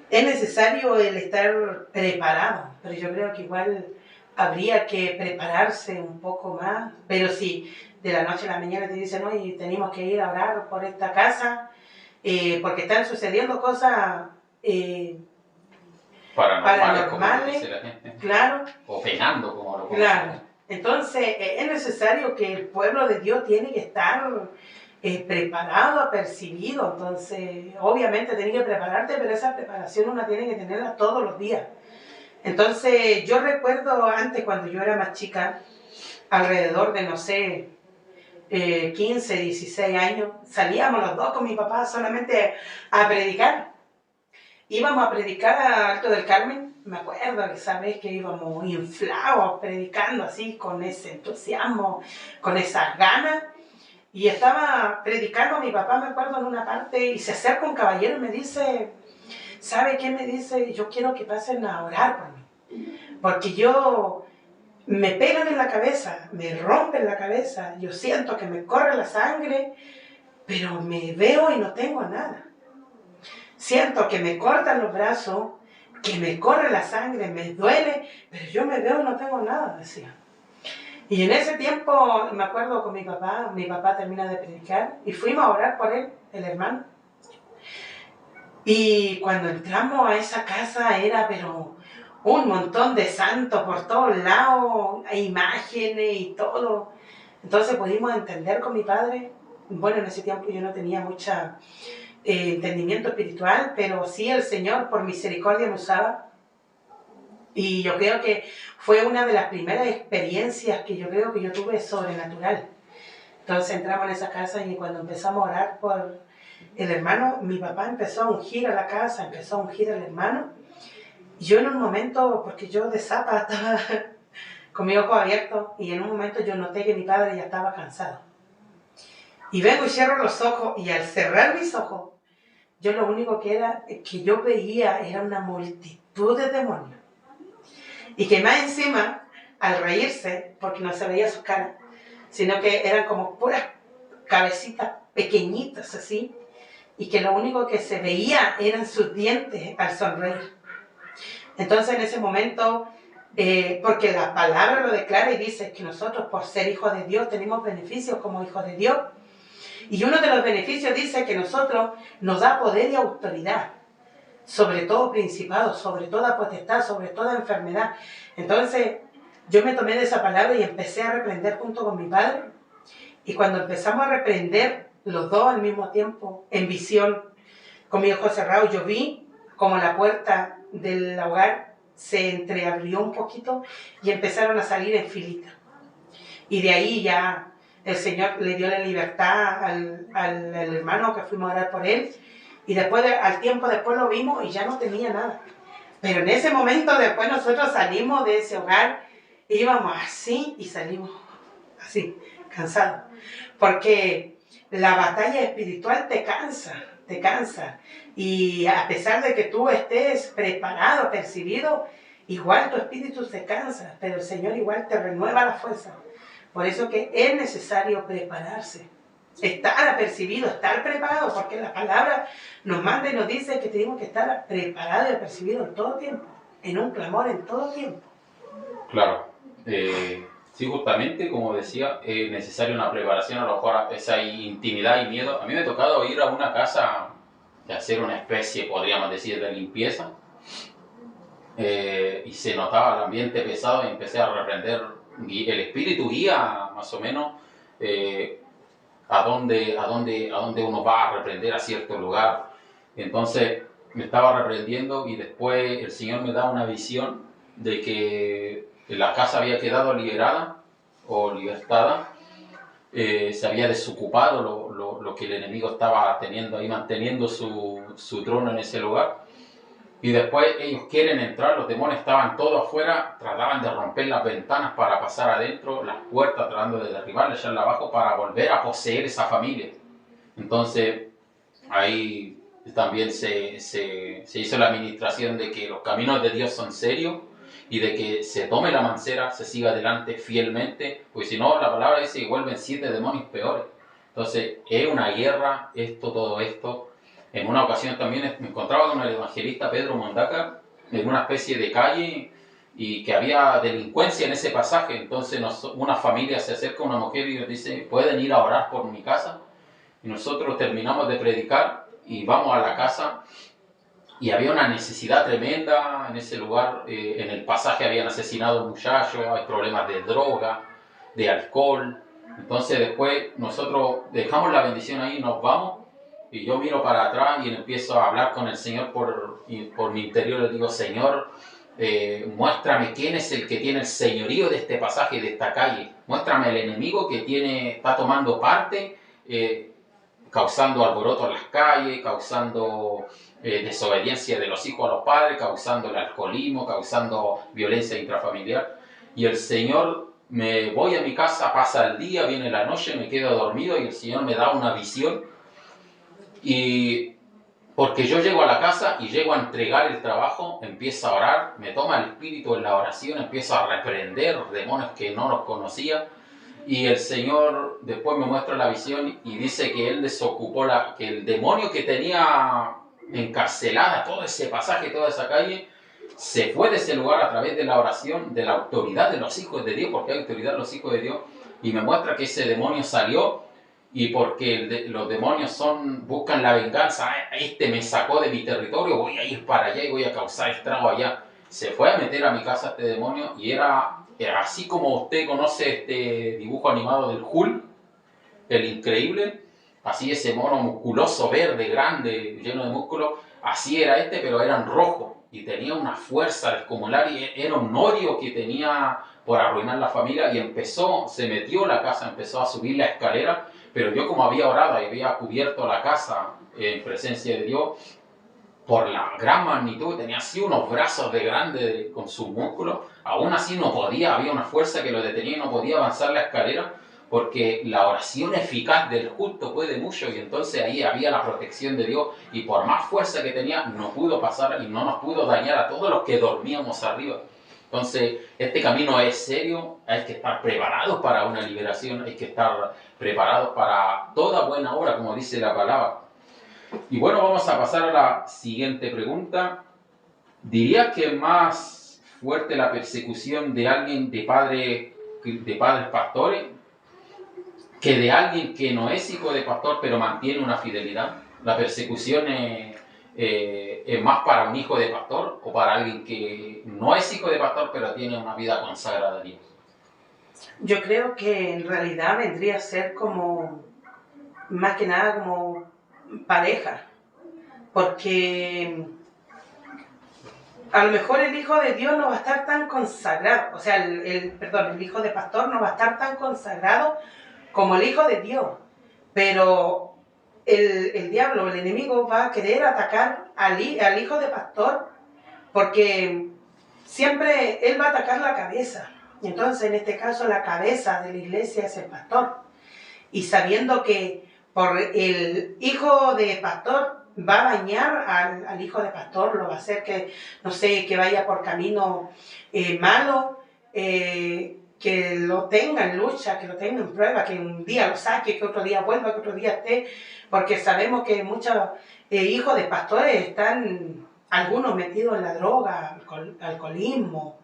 es necesario el estar preparado, pero yo creo que igual habría que prepararse un poco más. Pero si de la noche a la mañana te dicen, oye, tenemos que ir a orar por esta casa, porque están sucediendo cosas paranormales, como lo dice la gente. Claro. O penando, como lo conocen. Claro. Entonces, es necesario que el pueblo de Dios tiene que estar preparado, apercibido. Entonces, obviamente tiene que prepararte, pero esa preparación uno tiene que tenerla todos los días. Entonces, yo recuerdo antes, cuando yo era más chica, alrededor de, no sé, 15, 16 años, salíamos los dos con mi papá solamente a predicar. Íbamos a predicar a Alto del Carmen. Me acuerdo que esa vez que íbamos inflados, predicando así, con ese entusiasmo, con esas ganas. Y estaba predicando a mi papá, me acuerdo, en una parte, y se acerca un caballero y me dice, ¿sabe qué me dice? Yo quiero que pasen a orar por mí. Porque me pegan en la cabeza, me rompen la cabeza, yo siento que me corre la sangre, pero me veo y no tengo nada. Siento que me cortan los brazos, que me corre la sangre, me duele, pero yo me veo y no tengo nada, decía. Y en ese tiempo, me acuerdo con mi papá termina de predicar y fuimos a orar por él, el hermano. Y cuando entramos a esa casa era pero un montón de santos por todos lados, imágenes y todo. Entonces pudimos entender con mi padre, bueno, en ese tiempo yo no tenía mucha entendimiento espiritual, pero sí el Señor por misericordia me usaba. Y yo creo que fue una de las primeras experiencias que yo creo que yo tuve sobrenatural. Entonces entramos en esa casa y cuando empezamos a orar por el hermano, mi papá empezó a ungir a la casa, empezó a ungir al hermano. Y yo en un momento, porque yo de zapa estaba con mi ojo abierto, y en un momento yo noté que mi padre ya estaba cansado. Y vengo y cierro los ojos, y al cerrar mis ojos, yo lo único que yo veía era una multitud de demonios. Y que más encima, al reírse, porque no se veía su cara, sino que eran como puras cabecitas pequeñitas así, y que lo único que se veía eran sus dientes al sonreír. Entonces en ese momento, porque la palabra lo declara y dice que nosotros por ser hijos de Dios tenemos beneficios como hijos de Dios, y uno de los beneficios dice que nosotros nos da poder y autoridad sobre todo principado, sobre toda potestad, sobre toda enfermedad. Entonces yo me tomé de esa palabra y empecé a reprender junto con mi padre, y cuando empezamos a reprender los dos al mismo tiempo, en visión, con mi ojo cerrado, yo vi como la puerta del hogar se entreabrió un poquito y empezaron a salir en filita. Y de ahí ya el Señor le dio la libertad al hermano que fuimos a orar por él, y después al tiempo después lo vimos y ya no tenía nada. Pero en ese momento después nosotros salimos de ese hogar, íbamos así y salimos así, cansados. Porque la batalla espiritual te cansa, te cansa. Y a pesar de que tú estés preparado, percibido, igual tu espíritu se cansa, pero el Señor igual te renueva la fuerza. Por eso que es necesario prepararse, estar apercibido, estar preparado, porque la palabra nos manda y nos dice que tenemos que estar preparados y apercibidos en todo tiempo, en un clamor en todo tiempo. Claro. Sí, justamente, como decía, es necesaria una preparación, a lo mejor esa intimidad y miedo. A mí me ha tocado ir a una casa de hacer una especie, podríamos decir, de limpieza, y se notaba el ambiente pesado y empecé a reprender. El espíritu guía más o menos a dónde uno va a reprender a cierto lugar. Entonces me estaba reprendiendo y después el Señor me da una visión de que la casa había quedado liberada o libertada, se había desocupado lo que el enemigo estaba teniendo ahí, manteniendo su trono en ese lugar. Y después ellos quieren entrar, los demonios estaban todos afuera, trataban de romper las ventanas para pasar adentro, las puertas tratando de derribarlas, echarlas abajo para volver a poseer esa familia. Entonces ahí también se hizo la administración de que los caminos de Dios son serios y de que se tome la mancera, se siga adelante fielmente, porque si no, la palabra dice que vuelven 7 demonios peores. Entonces es una guerra todo esto. En una ocasión también me encontraba con el evangelista Pedro Mondaca en una especie de calle y que había delincuencia en ese pasaje. Entonces una familia se acerca a una mujer y nos dice, ¿pueden ir a orar por mi casa? Y nosotros terminamos de predicar y vamos a la casa y había una necesidad tremenda en ese lugar. En el pasaje habían asesinado a un muchacho, hay problemas de droga, de alcohol. Entonces después nosotros dejamos la bendición ahí y nos vamos. Y yo miro para atrás y empiezo a hablar con el Señor por mi interior. Le digo, Señor, muéstrame quién es el que tiene el señorío de este pasaje, de esta calle. Muéstrame el enemigo que está tomando parte, causando alboroto en las calles, causando desobediencia de los hijos a los padres, causando el alcoholismo, causando violencia intrafamiliar. Y el Señor, me voy a mi casa, pasa el día, viene la noche, me quedo dormido y el Señor me da una visión. Y porque yo llego a la casa y llego a entregar el trabajo, empiezo a orar, me toma el espíritu en la oración, empiezo a reprender demonios que no los conocía, y el Señor después me muestra la visión y dice que Él desocupó que el demonio que tenía encarcelada todo ese pasaje, toda esa calle, se fue de ese lugar a través de la oración, de la autoridad de los hijos de Dios, porque hay autoridad de los hijos de Dios, y me muestra que ese demonio salió, y porque los demonios buscan la venganza. Este me sacó de mi territorio, voy a ir para allá y voy a causar estrago allá. Se fue a meter a mi casa este demonio, y era así como usted conoce este dibujo animado del Hulk, el Increíble, así ese mono musculoso, verde, grande, lleno de músculos, así era este, pero eran rojos, y tenía una fuerza descomunal, y era un odio que tenía por arruinar la familia, y se metió en la casa, empezó a subir la escalera, pero yo, como había orado y había cubierto la casa en presencia de Dios, por la gran magnitud, tenía así unos brazos de grande con sus músculos, aún así no podía, había una fuerza que lo detenía y no podía avanzar la escalera, porque la oración eficaz del justo puede mucho, y entonces ahí había la protección de Dios, y por más fuerza que tenía, no pudo pasar y no nos pudo dañar a todos los que dormíamos arriba. Entonces, este camino es serio, hay que estar preparados para una liberación, hay que estar preparados para toda buena obra, como dice la palabra. Y bueno, vamos a pasar a la siguiente pregunta. ¿Dirías que es más fuerte la persecución de alguien, de padres pastores, que de alguien que no es hijo de pastor pero mantiene una fidelidad? ¿La persecución es más para un hijo de pastor o para alguien que no es hijo de pastor pero tiene una vida consagrada a Dios? Yo creo que en realidad vendría a ser como, más que nada, como pareja, porque a lo mejor el hijo de Dios no va a estar tan consagrado, o sea, el hijo de pastor no va a estar tan consagrado como el hijo de Dios, pero el diablo, el enemigo, va a querer atacar al hijo de pastor, porque siempre él va a atacar la cabeza. Entonces, en este caso, la cabeza de la iglesia es el pastor, y sabiendo que por el hijo de pastor va a dañar al hijo de pastor, lo va a hacer que, no sé, que vaya por camino malo, que lo tenga en lucha, que lo tenga en prueba, que un día lo saque, que otro día vuelva, que otro día esté, porque sabemos que muchos hijos de pastores están, algunos metidos en la droga, alcoholismo,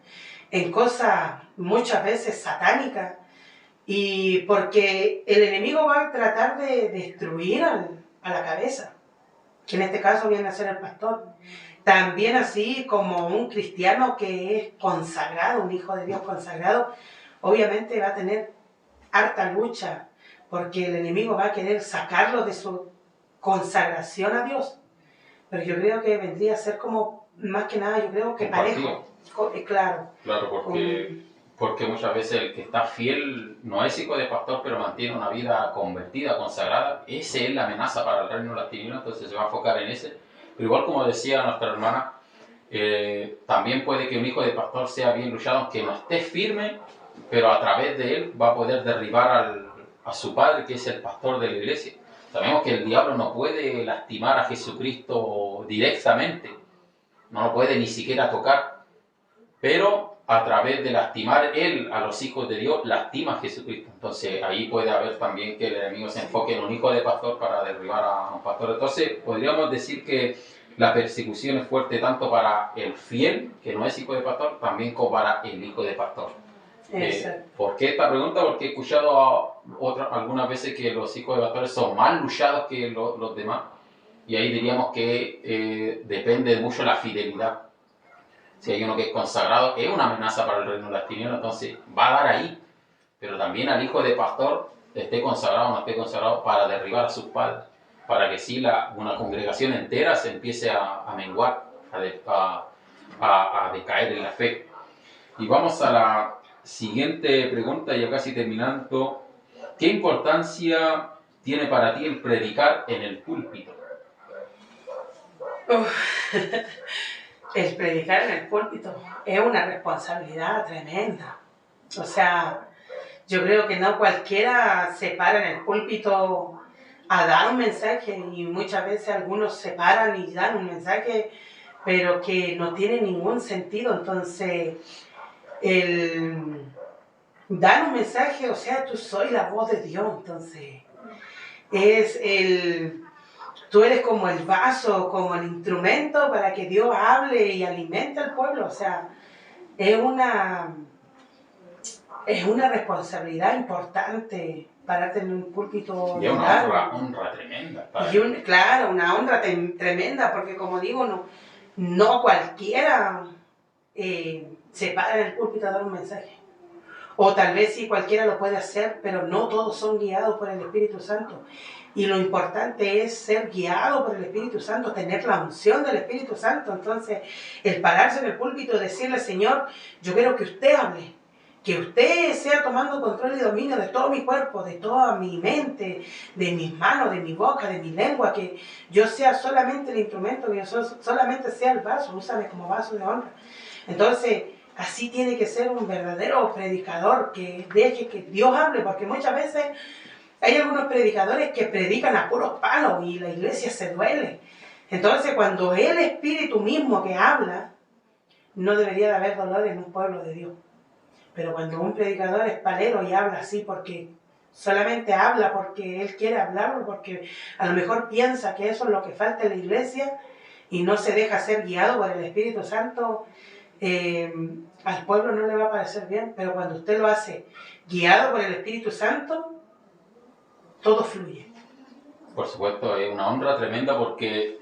en cosas muchas veces satánicas, y porque el enemigo va a tratar de destruir a la cabeza, que en este caso viene a ser el pastor. También así como un cristiano que es consagrado, un hijo de Dios consagrado, obviamente va a tener harta lucha, porque el enemigo va a querer sacarlo de su consagración a Dios. Pero yo creo que vendría a ser como, más que nada, yo creo que parejo. Claro. Claro, porque muchas veces el que está fiel no es hijo de pastor, pero mantiene una vida convertida, consagrada. Ese es la amenaza para el reino de las tinieblas, entonces se va a enfocar en ese. Pero igual, como decía nuestra hermana, también puede que un hijo de pastor sea bien luchado, aunque no esté firme, pero a través de él va a poder derribar a su padre, que es el pastor de la iglesia. Sabemos que el diablo no puede lastimar a Jesucristo directamente, no lo puede ni siquiera tocar, pero a través de lastimar él a los hijos de Dios, lastima a Jesucristo. Entonces ahí puede haber también que el enemigo se enfoque en un hijo de pastor para derribar a un pastor. Entonces podríamos decir que la persecución es fuerte tanto para el fiel, que no es hijo de pastor, también como para el hijo de pastor. ¿Por qué esta pregunta? Porque he escuchado algunas veces que los hijos de pastores son más luchados que los demás, y ahí diríamos que depende mucho la fidelidad. Si hay uno que es consagrado, es una amenaza para el reino de las tinieblas, entonces va a dar ahí, pero también al hijo de pastor, esté consagrado o no esté consagrado, para derribar a sus padres, para que sí una congregación entera se empiece a menguar, a decaer en la fe. Y vamos a la siguiente pregunta, ya casi terminando. ¿Qué importancia tiene para ti el predicar en el púlpito? El predicar en el púlpito es una responsabilidad tremenda. O sea, yo creo que no cualquiera se para en el púlpito a dar un mensaje, y muchas veces algunos se paran y dan un mensaje, pero que no tiene ningún sentido. Entonces, el dar un mensaje, o sea, tú soy la voz de Dios, entonces es tú eres como el vaso, como el instrumento para que Dios hable y alimente al pueblo. O sea, es una, es una responsabilidad importante pararte en un púlpito. Y es una honra tremenda. Claro, una honra tremenda, porque como digo, no cualquiera se para en el púlpito a dar un mensaje. O tal vez sí cualquiera lo puede hacer, pero no todos son guiados por el Espíritu Santo. Y lo importante es ser guiado por el Espíritu Santo, tener la unción del Espíritu Santo. Entonces, el pararse en el púlpito y decirle, Señor, yo quiero que usted hable, que usted sea tomando control y dominio de todo mi cuerpo, de toda mi mente, de mis manos, de mi boca, de mi lengua, que yo sea solamente el instrumento, que yo solamente sea el vaso, úsame como vaso de honra. Entonces, así tiene que ser un verdadero predicador, que deje que Dios hable, porque muchas veces hay algunos predicadores que predican a puros palos y la iglesia se duele. Entonces, cuando es el Espíritu mismo que habla, no debería de haber dolor en un pueblo de Dios. Pero cuando un predicador es palero y habla así porque solamente habla porque él quiere hablarlo, porque a lo mejor piensa que eso es lo que falta en la iglesia y no se deja ser guiado por el Espíritu Santo, al pueblo no le va a parecer bien. Pero cuando usted lo hace guiado por el Espíritu Santo, todo fluye. Por supuesto, es una honra tremenda porque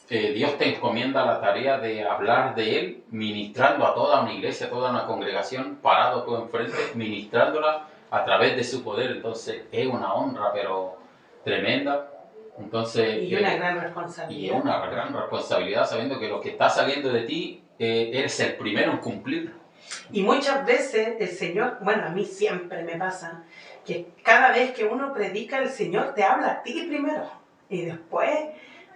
Dios te encomienda la tarea de hablar de Él, ministrando a toda una iglesia, a toda una congregación, parado tú enfrente, ministrándola a través de su poder. Entonces, es una honra, pero tremenda. Entonces, y una gran responsabilidad. Y es una gran responsabilidad sabiendo que lo que está saliendo de ti, eres el primero en cumplir. Y muchas veces el Señor, bueno, a mí siempre me pasa, que cada vez que uno predica, el Señor te habla a ti primero. Y después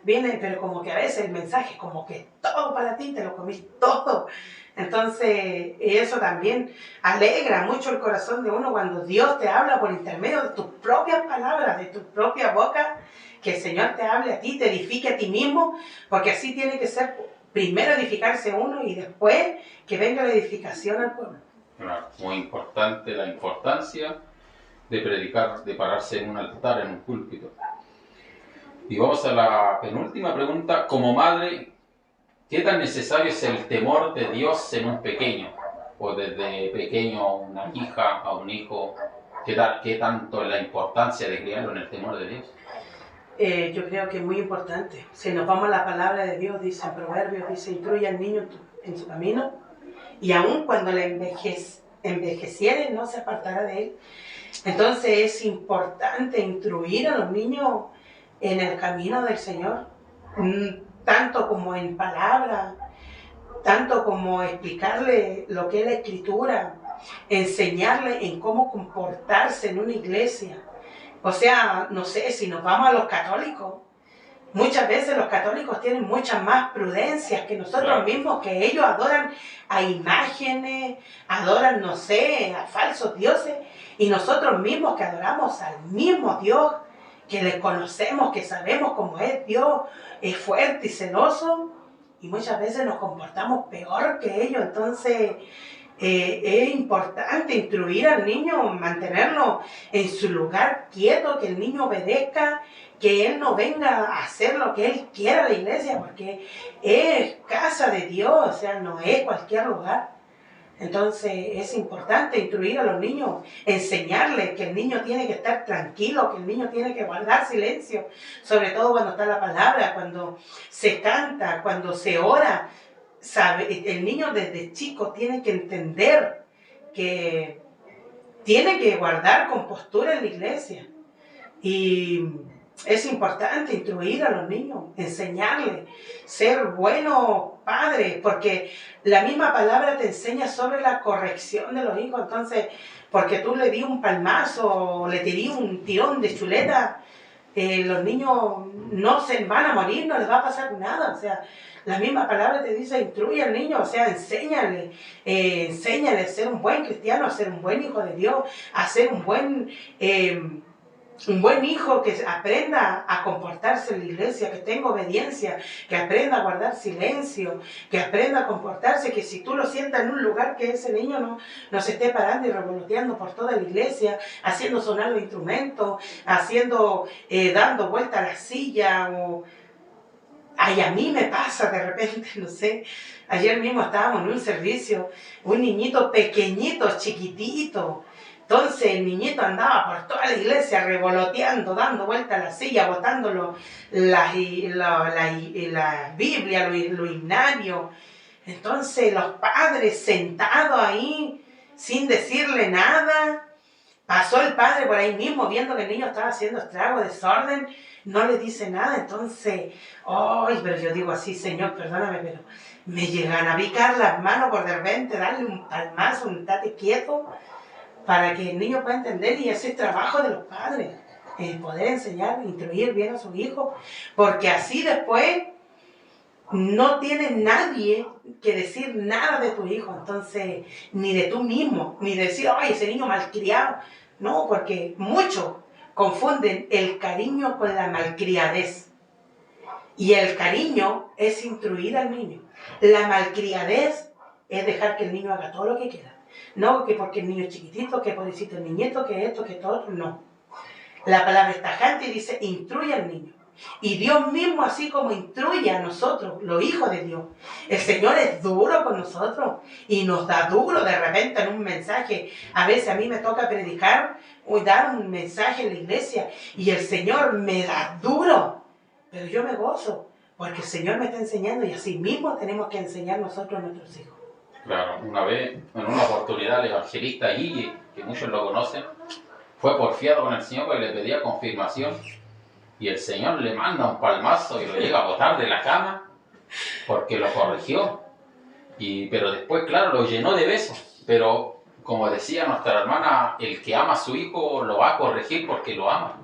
viene, pero como que a veces el mensaje es como que todo para ti, te lo comiste todo. Entonces, eso también alegra mucho el corazón de uno cuando Dios te habla por intermedio de tus propias palabras, de tu propia boca, que el Señor te hable a ti, te edifique a ti mismo, porque así tiene que ser. Primero edificarse uno y después que venga la edificación al pueblo. Claro, muy importante la importancia de predicar, de pararse en un altar, en un púlpito. Y vamos a la penúltima pregunta. Como madre, ¿qué tan necesario es el temor de Dios en un pequeño? O desde pequeño a una hija, a un hijo. ¿Qué tanto es la importancia de criarlo en el temor de Dios? Yo creo que es muy importante. Si nos vamos a la palabra de Dios, dice en Proverbios, dice, instruye al niño en su camino, y aun cuando le envejeciere, no se apartará de él. Entonces es importante instruir a los niños en el camino del Señor, tanto como en palabra, tanto como explicarle lo que es la Escritura, enseñarle en cómo comportarse en una iglesia. O sea, no sé, si nos vamos a los católicos, muchas veces los católicos tienen muchas más prudencias que nosotros mismos, que ellos adoran a imágenes, adoran, no sé, a falsos dioses, y nosotros mismos que adoramos al mismo Dios, que le conocemos, que sabemos cómo es Dios, es fuerte y celoso, y muchas veces nos comportamos peor que ellos. Entonces, es importante instruir al niño, mantenerlo en su lugar quieto, que el niño obedezca, que él no venga a hacer lo que él quiera a la iglesia, porque es casa de Dios, o sea, no es cualquier lugar. Entonces es importante instruir a los niños, enseñarles que el niño tiene que estar tranquilo, que el niño tiene que guardar silencio, sobre todo cuando está la palabra, cuando se canta, cuando se ora. El niño desde chico tiene que entender que tiene que guardar compostura en la iglesia. Y es importante instruir a los niños, enseñarles, ser buenos padres, porque la misma palabra te enseña sobre la corrección de los hijos. Entonces, porque tú le di un palmazo o le tiré un tirón de chuleta, los niños no se van a morir, no les va a pasar nada. O sea, la misma palabra te dice, instruye al niño, o sea, enséñale a ser un buen cristiano, a ser un buen hijo de Dios, a ser un buen Un buen hijo que aprenda a comportarse en la iglesia, que tenga obediencia, que aprenda a guardar silencio, que aprenda a comportarse, que si tú lo sientas en un lugar, que ese niño no se esté parando y revoloteando por toda la iglesia, haciendo sonar los instrumentos, dando vuelta a la silla. Ay, a mí me pasa de repente, no sé, ayer mismo estábamos en un servicio, un niñito pequeñito, chiquitito. Entonces el niñito andaba por toda la iglesia revoloteando, dando vueltas a la silla, botando la Biblia, lo himnario. Entonces los padres sentados ahí sin decirle nada. Pasó el padre por ahí mismo viendo que el niño estaba haciendo estrago, desorden, no le dice nada. Entonces, ay, pero yo digo así, Señor, perdóname, pero me llegan a picar las manos por de repente, darle un palmazo, un tate quieto, para que el niño pueda entender, y ese es trabajo de los padres, poder enseñar, instruir bien a sus hijos, porque así después no tiene nadie que decir nada de tu hijo, entonces, ni de tú mismo, ni decir, ay, ese niño malcriado. No, porque muchos confunden el cariño con la malcriadez. Y el cariño es instruir al niño. La malcriadez es dejar que el niño haga todo lo que quiera. No, que porque el niño es chiquitito, que pobrecito el niñito, que esto, que todo, no. La palabra es tajante y dice, instruye al niño. Y Dios mismo, así como instruye a nosotros, los hijos de Dios, el Señor es duro con nosotros y nos da duro de repente en un mensaje. A veces a mí me toca predicar o dar un mensaje en la iglesia y el Señor me da duro, pero yo me gozo porque el Señor me está enseñando, y así mismo tenemos que enseñar nosotros a nuestros hijos. Claro, una vez, en una oportunidad, el evangelista Guille, que muchos lo conocen, fue porfiado con el Señor porque le pedía confirmación. Y el Señor le manda un palmazo y lo llega a botar de la cama porque lo corrigió. Pero después, claro, lo llenó de besos. Pero, como decía nuestra hermana, el que ama a su hijo lo va a corregir porque lo ama.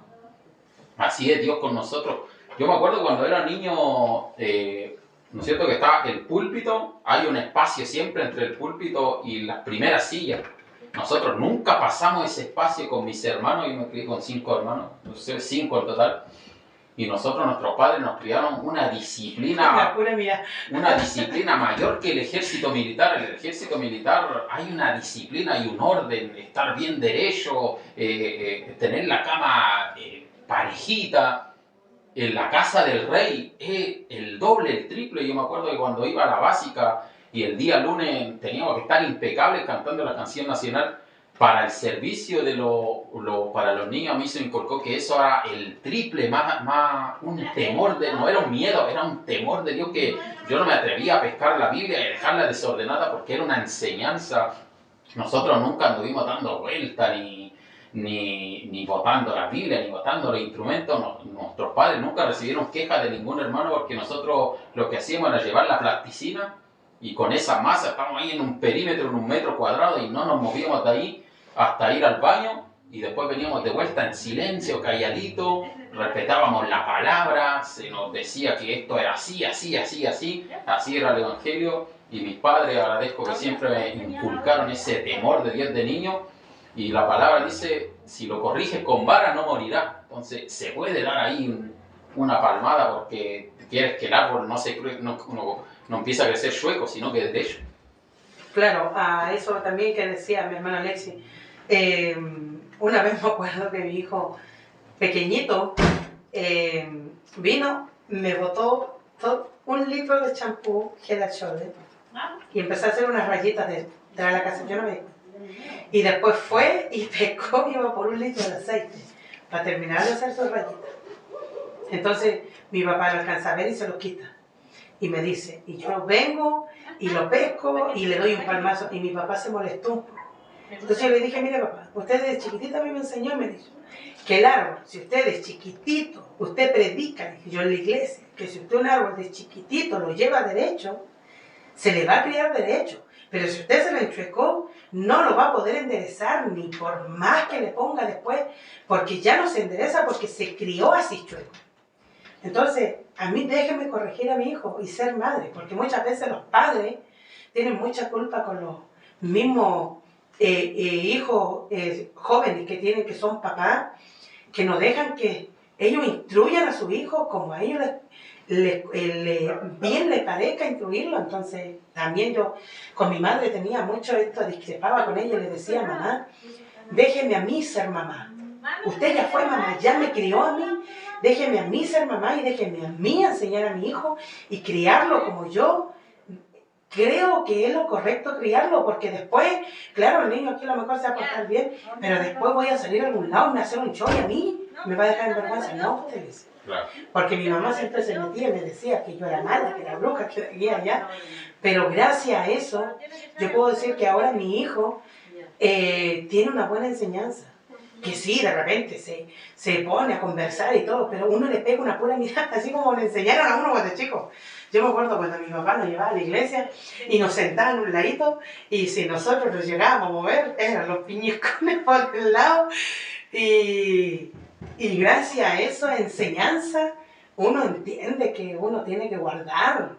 Así es Dios con nosotros. Yo me acuerdo cuando era niño, ¿no es cierto? Que estaba el púlpito, hay un espacio siempre entre el púlpito y las primeras sillas. Nosotros nunca pasamos ese espacio con mis hermanos, yo me crié con 5 hermanos, no sé, 5 en total. Y nosotros, nuestros padres, nos criaron una disciplina mayor que el ejército militar. En el ejército militar hay una disciplina y un orden, estar bien derecho, tener la cama parejita. En la casa del rey es el doble, el triple. Yo me acuerdo que cuando iba a la básica y el día lunes teníamos que estar impecables cantando la canción nacional. Para el servicio para los niños, a mí se me inculcó que eso era el triple, más un temor, no era un miedo, era un temor de Dios, que yo no me atrevía a pescar la Biblia y dejarla desordenada porque era una enseñanza. Nosotros nunca anduvimos dando vuelta, ni botando la Biblia, ni botando los instrumentos. Nuestros padres nunca recibieron quejas de ningún hermano porque nosotros lo que hacíamos era llevar la plasticina y con esa masa estábamos ahí en un perímetro, en un metro cuadrado, y no nos movíamos de ahí hasta ir al baño, y después veníamos de vuelta en silencio, calladito, respetábamos la palabra, se nos decía que esto era así, así, así, así, así era el Evangelio, y mis padres, agradezco que siempre me inculcaron ese temor de Dios de niño, y la palabra dice, si lo corriges con vara no morirá. Entonces se puede dar ahí una palmada porque quieres que el árbol no empiece a crecer chueco, sino que derecho. Claro, a eso también que decía mi hermano Alexis. Una vez me acuerdo que mi hijo pequeñito vino, me botó un litro de champú Head and Shoulders y empezó a hacer unas rayitas de la casa. Yo no me di cuenta. Y después fue y pescó y iba por un litro de aceite para terminar de hacer sus rayitas. Entonces mi papá lo alcanza a ver y se lo quita. Y me dice, y yo vengo y lo pesco y le doy un palmazo. Y mi papá se molestó. Entonces yo le dije, mire papá, usted desde chiquitito a mí me enseñó, me dijo, que el árbol, si usted es chiquitito, usted predica, dije yo en la iglesia, que si usted un árbol de chiquitito lo lleva derecho, se le va a criar derecho. Pero si usted se lo enchuecó, no lo va a poder enderezar ni por más que le ponga después, porque ya no se endereza porque se crió así chueco. Entonces, a mí déjenme corregir a mi hijo y ser madre, porque muchas veces los padres tienen mucha culpa con los mismos hijos jóvenes que son papás, que no dejan que ellos instruyan a su hijo como a ellos bien les parezca instruirlo. Entonces, también yo con mi madre tenía mucho esto, discrepaba con ella y le decía, mamá, déjeme a mí ser mamá. Usted ya fue mamá, ya me crió a mí, déjeme a mí ser mamá y déjeme a mí enseñar a mi hijo y criarlo como yo creo que es lo correcto criarlo, porque después, claro, el niño aquí a lo mejor se va a portar bien, pero después voy a salir a algún lado y me va a hacer un show y a mí me va a dejar en vergüenza. No, ustedes. Claro. Porque mi mamá siempre se metía y me decía que yo era mala, que era bruja, que era aquí y allá. Pero gracias a eso, yo puedo decir que ahora mi hijo tiene una buena enseñanza. Que sí, de repente se pone a conversar y todo, pero uno le pega una pura mirada, así como le enseñaron a uno cuando chico. Yo me acuerdo cuando mi papá nos llevaba a la iglesia y nos sentaba en un ladito y si nosotros nos llegábamos a mover, eran los piñiscones por el lado. Y gracias a eso, enseñanza, uno entiende que uno tiene que guardar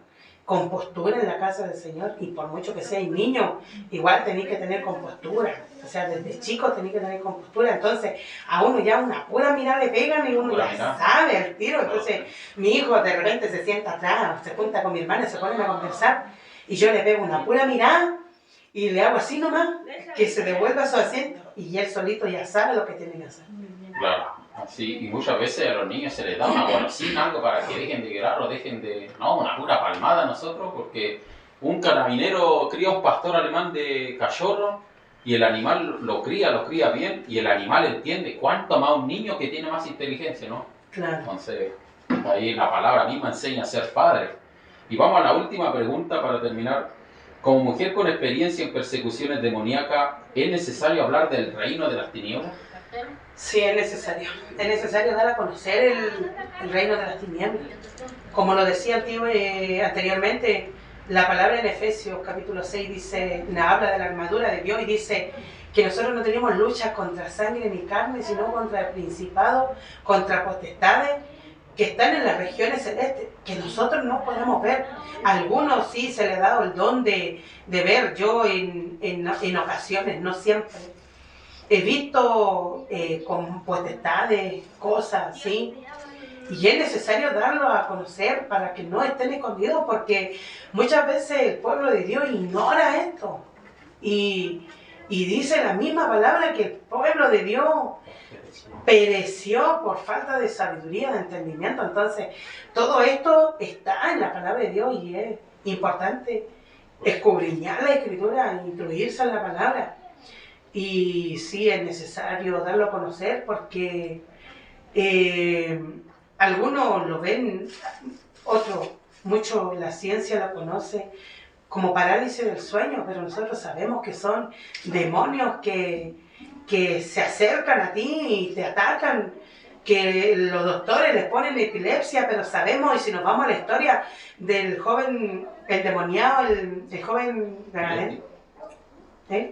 compostura en la casa del Señor, y por mucho que seas niño, igual tenés que tener compostura, o sea, desde chico tenés que tener compostura. Entonces a uno ya una pura mirada le pegan y uno ya sabe al tiro. Entonces mi hijo de repente se sienta atrás, se junta con mi hermana y se ponen a conversar y yo le pego una pura mirada y le hago así nomás, que se devuelva a su asiento y él solito ya sabe lo que tiene que hacer. Claro. Sí, y muchas veces a los niños se les da una golosina, algo para que dejen de llorar o dejen de... No, una pura palmada a nosotros, porque un carabinero cría un pastor alemán de cachorro y el animal lo cría bien y el animal entiende cuánto más un niño que tiene más inteligencia, ¿no? Claro. Entonces, ahí la palabra misma enseña a ser padre. Y vamos a la última pregunta para terminar. Como mujer con experiencia en persecuciones demoníacas, ¿es necesario hablar del reino de las tinieblas? Sí, es necesario. Es necesario dar a conocer el reino de las tinieblas. Como lo decía anteriormente, la palabra en Efesios capítulo 6 dice, habla de la armadura de Dios y dice que nosotros no tenemos lucha contra sangre ni carne, sino contra principados, contra potestades que están en las regiones celestes, que nosotros no podemos ver. A algunos sí se les ha dado el don de ver. Yo en ocasiones, no siempre, he visto con potestades, cosas así, y es necesario darlo a conocer para que no estén escondidos, porque muchas veces el pueblo de Dios ignora esto, y dice la misma palabra que el pueblo de Dios pereció por falta de sabiduría, de entendimiento. Entonces, todo esto está en la palabra de Dios y es importante escudriñar la Escritura e instruirse en la palabra. Y sí es necesario darlo a conocer porque algunos lo ven, otros, mucho la ciencia lo conoce como parálisis del sueño, pero nosotros sabemos que son demonios que se acercan a ti y te atacan, que los doctores les ponen epilepsia, pero sabemos, y si nos vamos a la historia del joven endemoniado, el joven Gadareno,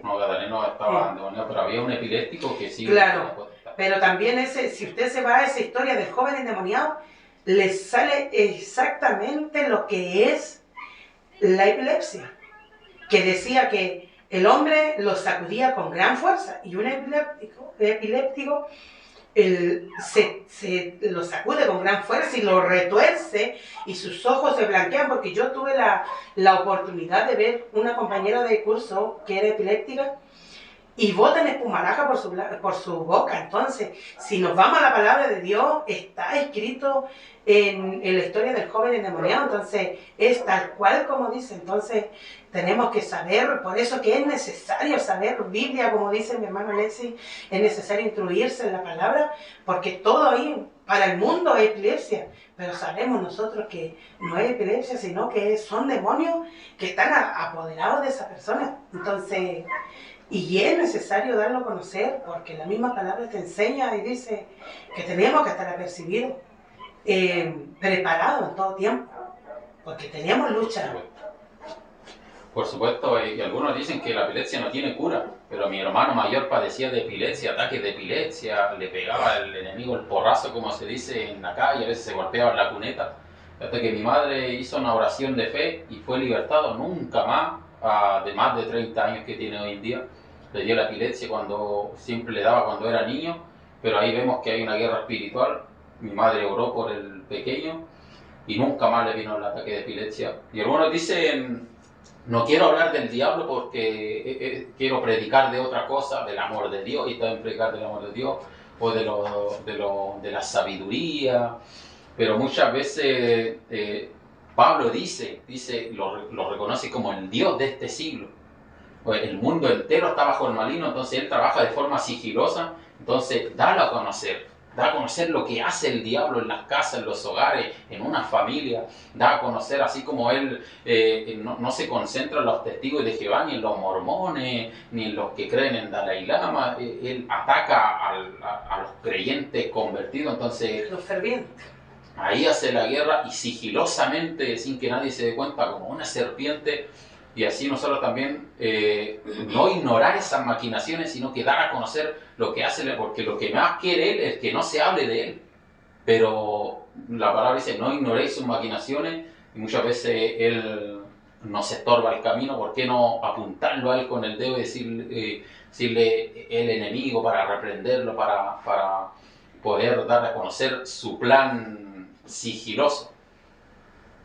No, Gadareno estaba endemoniado, pero había un epiléptico que sí. Claro, pero también si usted se va a esa historia del joven endemoniado, le sale exactamente lo que es la epilepsia, que decía que el hombre lo sacudía con gran fuerza y un epiléptico lo sacude con gran fuerza y lo retuerce y sus ojos se blanquean, porque yo tuve la oportunidad de ver una compañera de curso que era epiléptica y botan espumaraja por su boca. Entonces, si nos vamos a la palabra de Dios, está escrito en la historia del joven endemoniado, entonces es tal cual como dice. Entonces, tenemos que saber, por eso que es necesario saber Biblia, como dice mi hermano Alexis, es necesario instruirse en la palabra, porque todo ahí, para el mundo es epilepsia, pero sabemos nosotros que no es epilepsia, sino que son demonios que están apoderados de esa persona. Entonces, y es necesario darlo a conocer, porque la misma palabra te enseña y dice que tenemos que estar apercibidos, preparados en todo tiempo, porque tenemos lucha. Por supuesto, y algunos dicen que la epilepsia no tiene cura, pero mi hermano mayor padecía de epilepsia, ataques de epilepsia, le pegaba al enemigo el porrazo, como se dice en la calle, a veces se golpeaba en la cuneta, hasta que mi madre hizo una oración de fe y fue libertado. Nunca más, de más de 30 años que tiene hoy en día, le dio la epilepsia siempre le daba cuando era niño, pero ahí vemos que hay una guerra espiritual. Mi madre oró por el pequeño y nunca más le vino el ataque de epilepsia. Y algunos dicen, no quiero hablar del diablo porque quiero predicar de otra cosa, del amor de Dios, y también predicar del amor de Dios, o de la sabiduría, pero muchas veces Pablo lo reconoce como el Dios de este siglo. Pues el mundo entero está bajo el maligno, entonces él trabaja de forma sigilosa, entonces da a conocer lo que hace el diablo en las casas, en los hogares, en una familia, da a conocer, así como él no se concentra en los testigos de Jehová, ni en los mormones, ni en los que creen en Dalai Lama, él ataca a los creyentes convertidos, entonces Los fervientes. ahí hace la guerra y sigilosamente, sin que nadie se dé cuenta, como una serpiente. Y así nosotros también no ignorar esas maquinaciones, sino que dar a conocer lo que hace, porque lo que más quiere él es que no se hable de él. Pero la palabra dice, no ignoréis sus maquinaciones, y muchas veces él nos estorba el camino. ¿Por qué no apuntarlo a él con el dedo y decirle el enemigo para reprenderlo, para poder dar a conocer su plan sigiloso?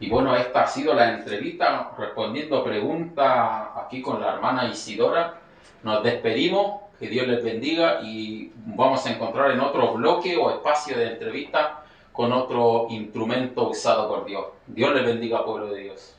Y bueno, esta ha sido la entrevista respondiendo preguntas aquí con la hermana Isidora. Nos despedimos, que Dios les bendiga y vamos a encontrar en otro bloque o espacio de entrevista con otro instrumento usado por Dios. Dios les bendiga, pueblo de Dios.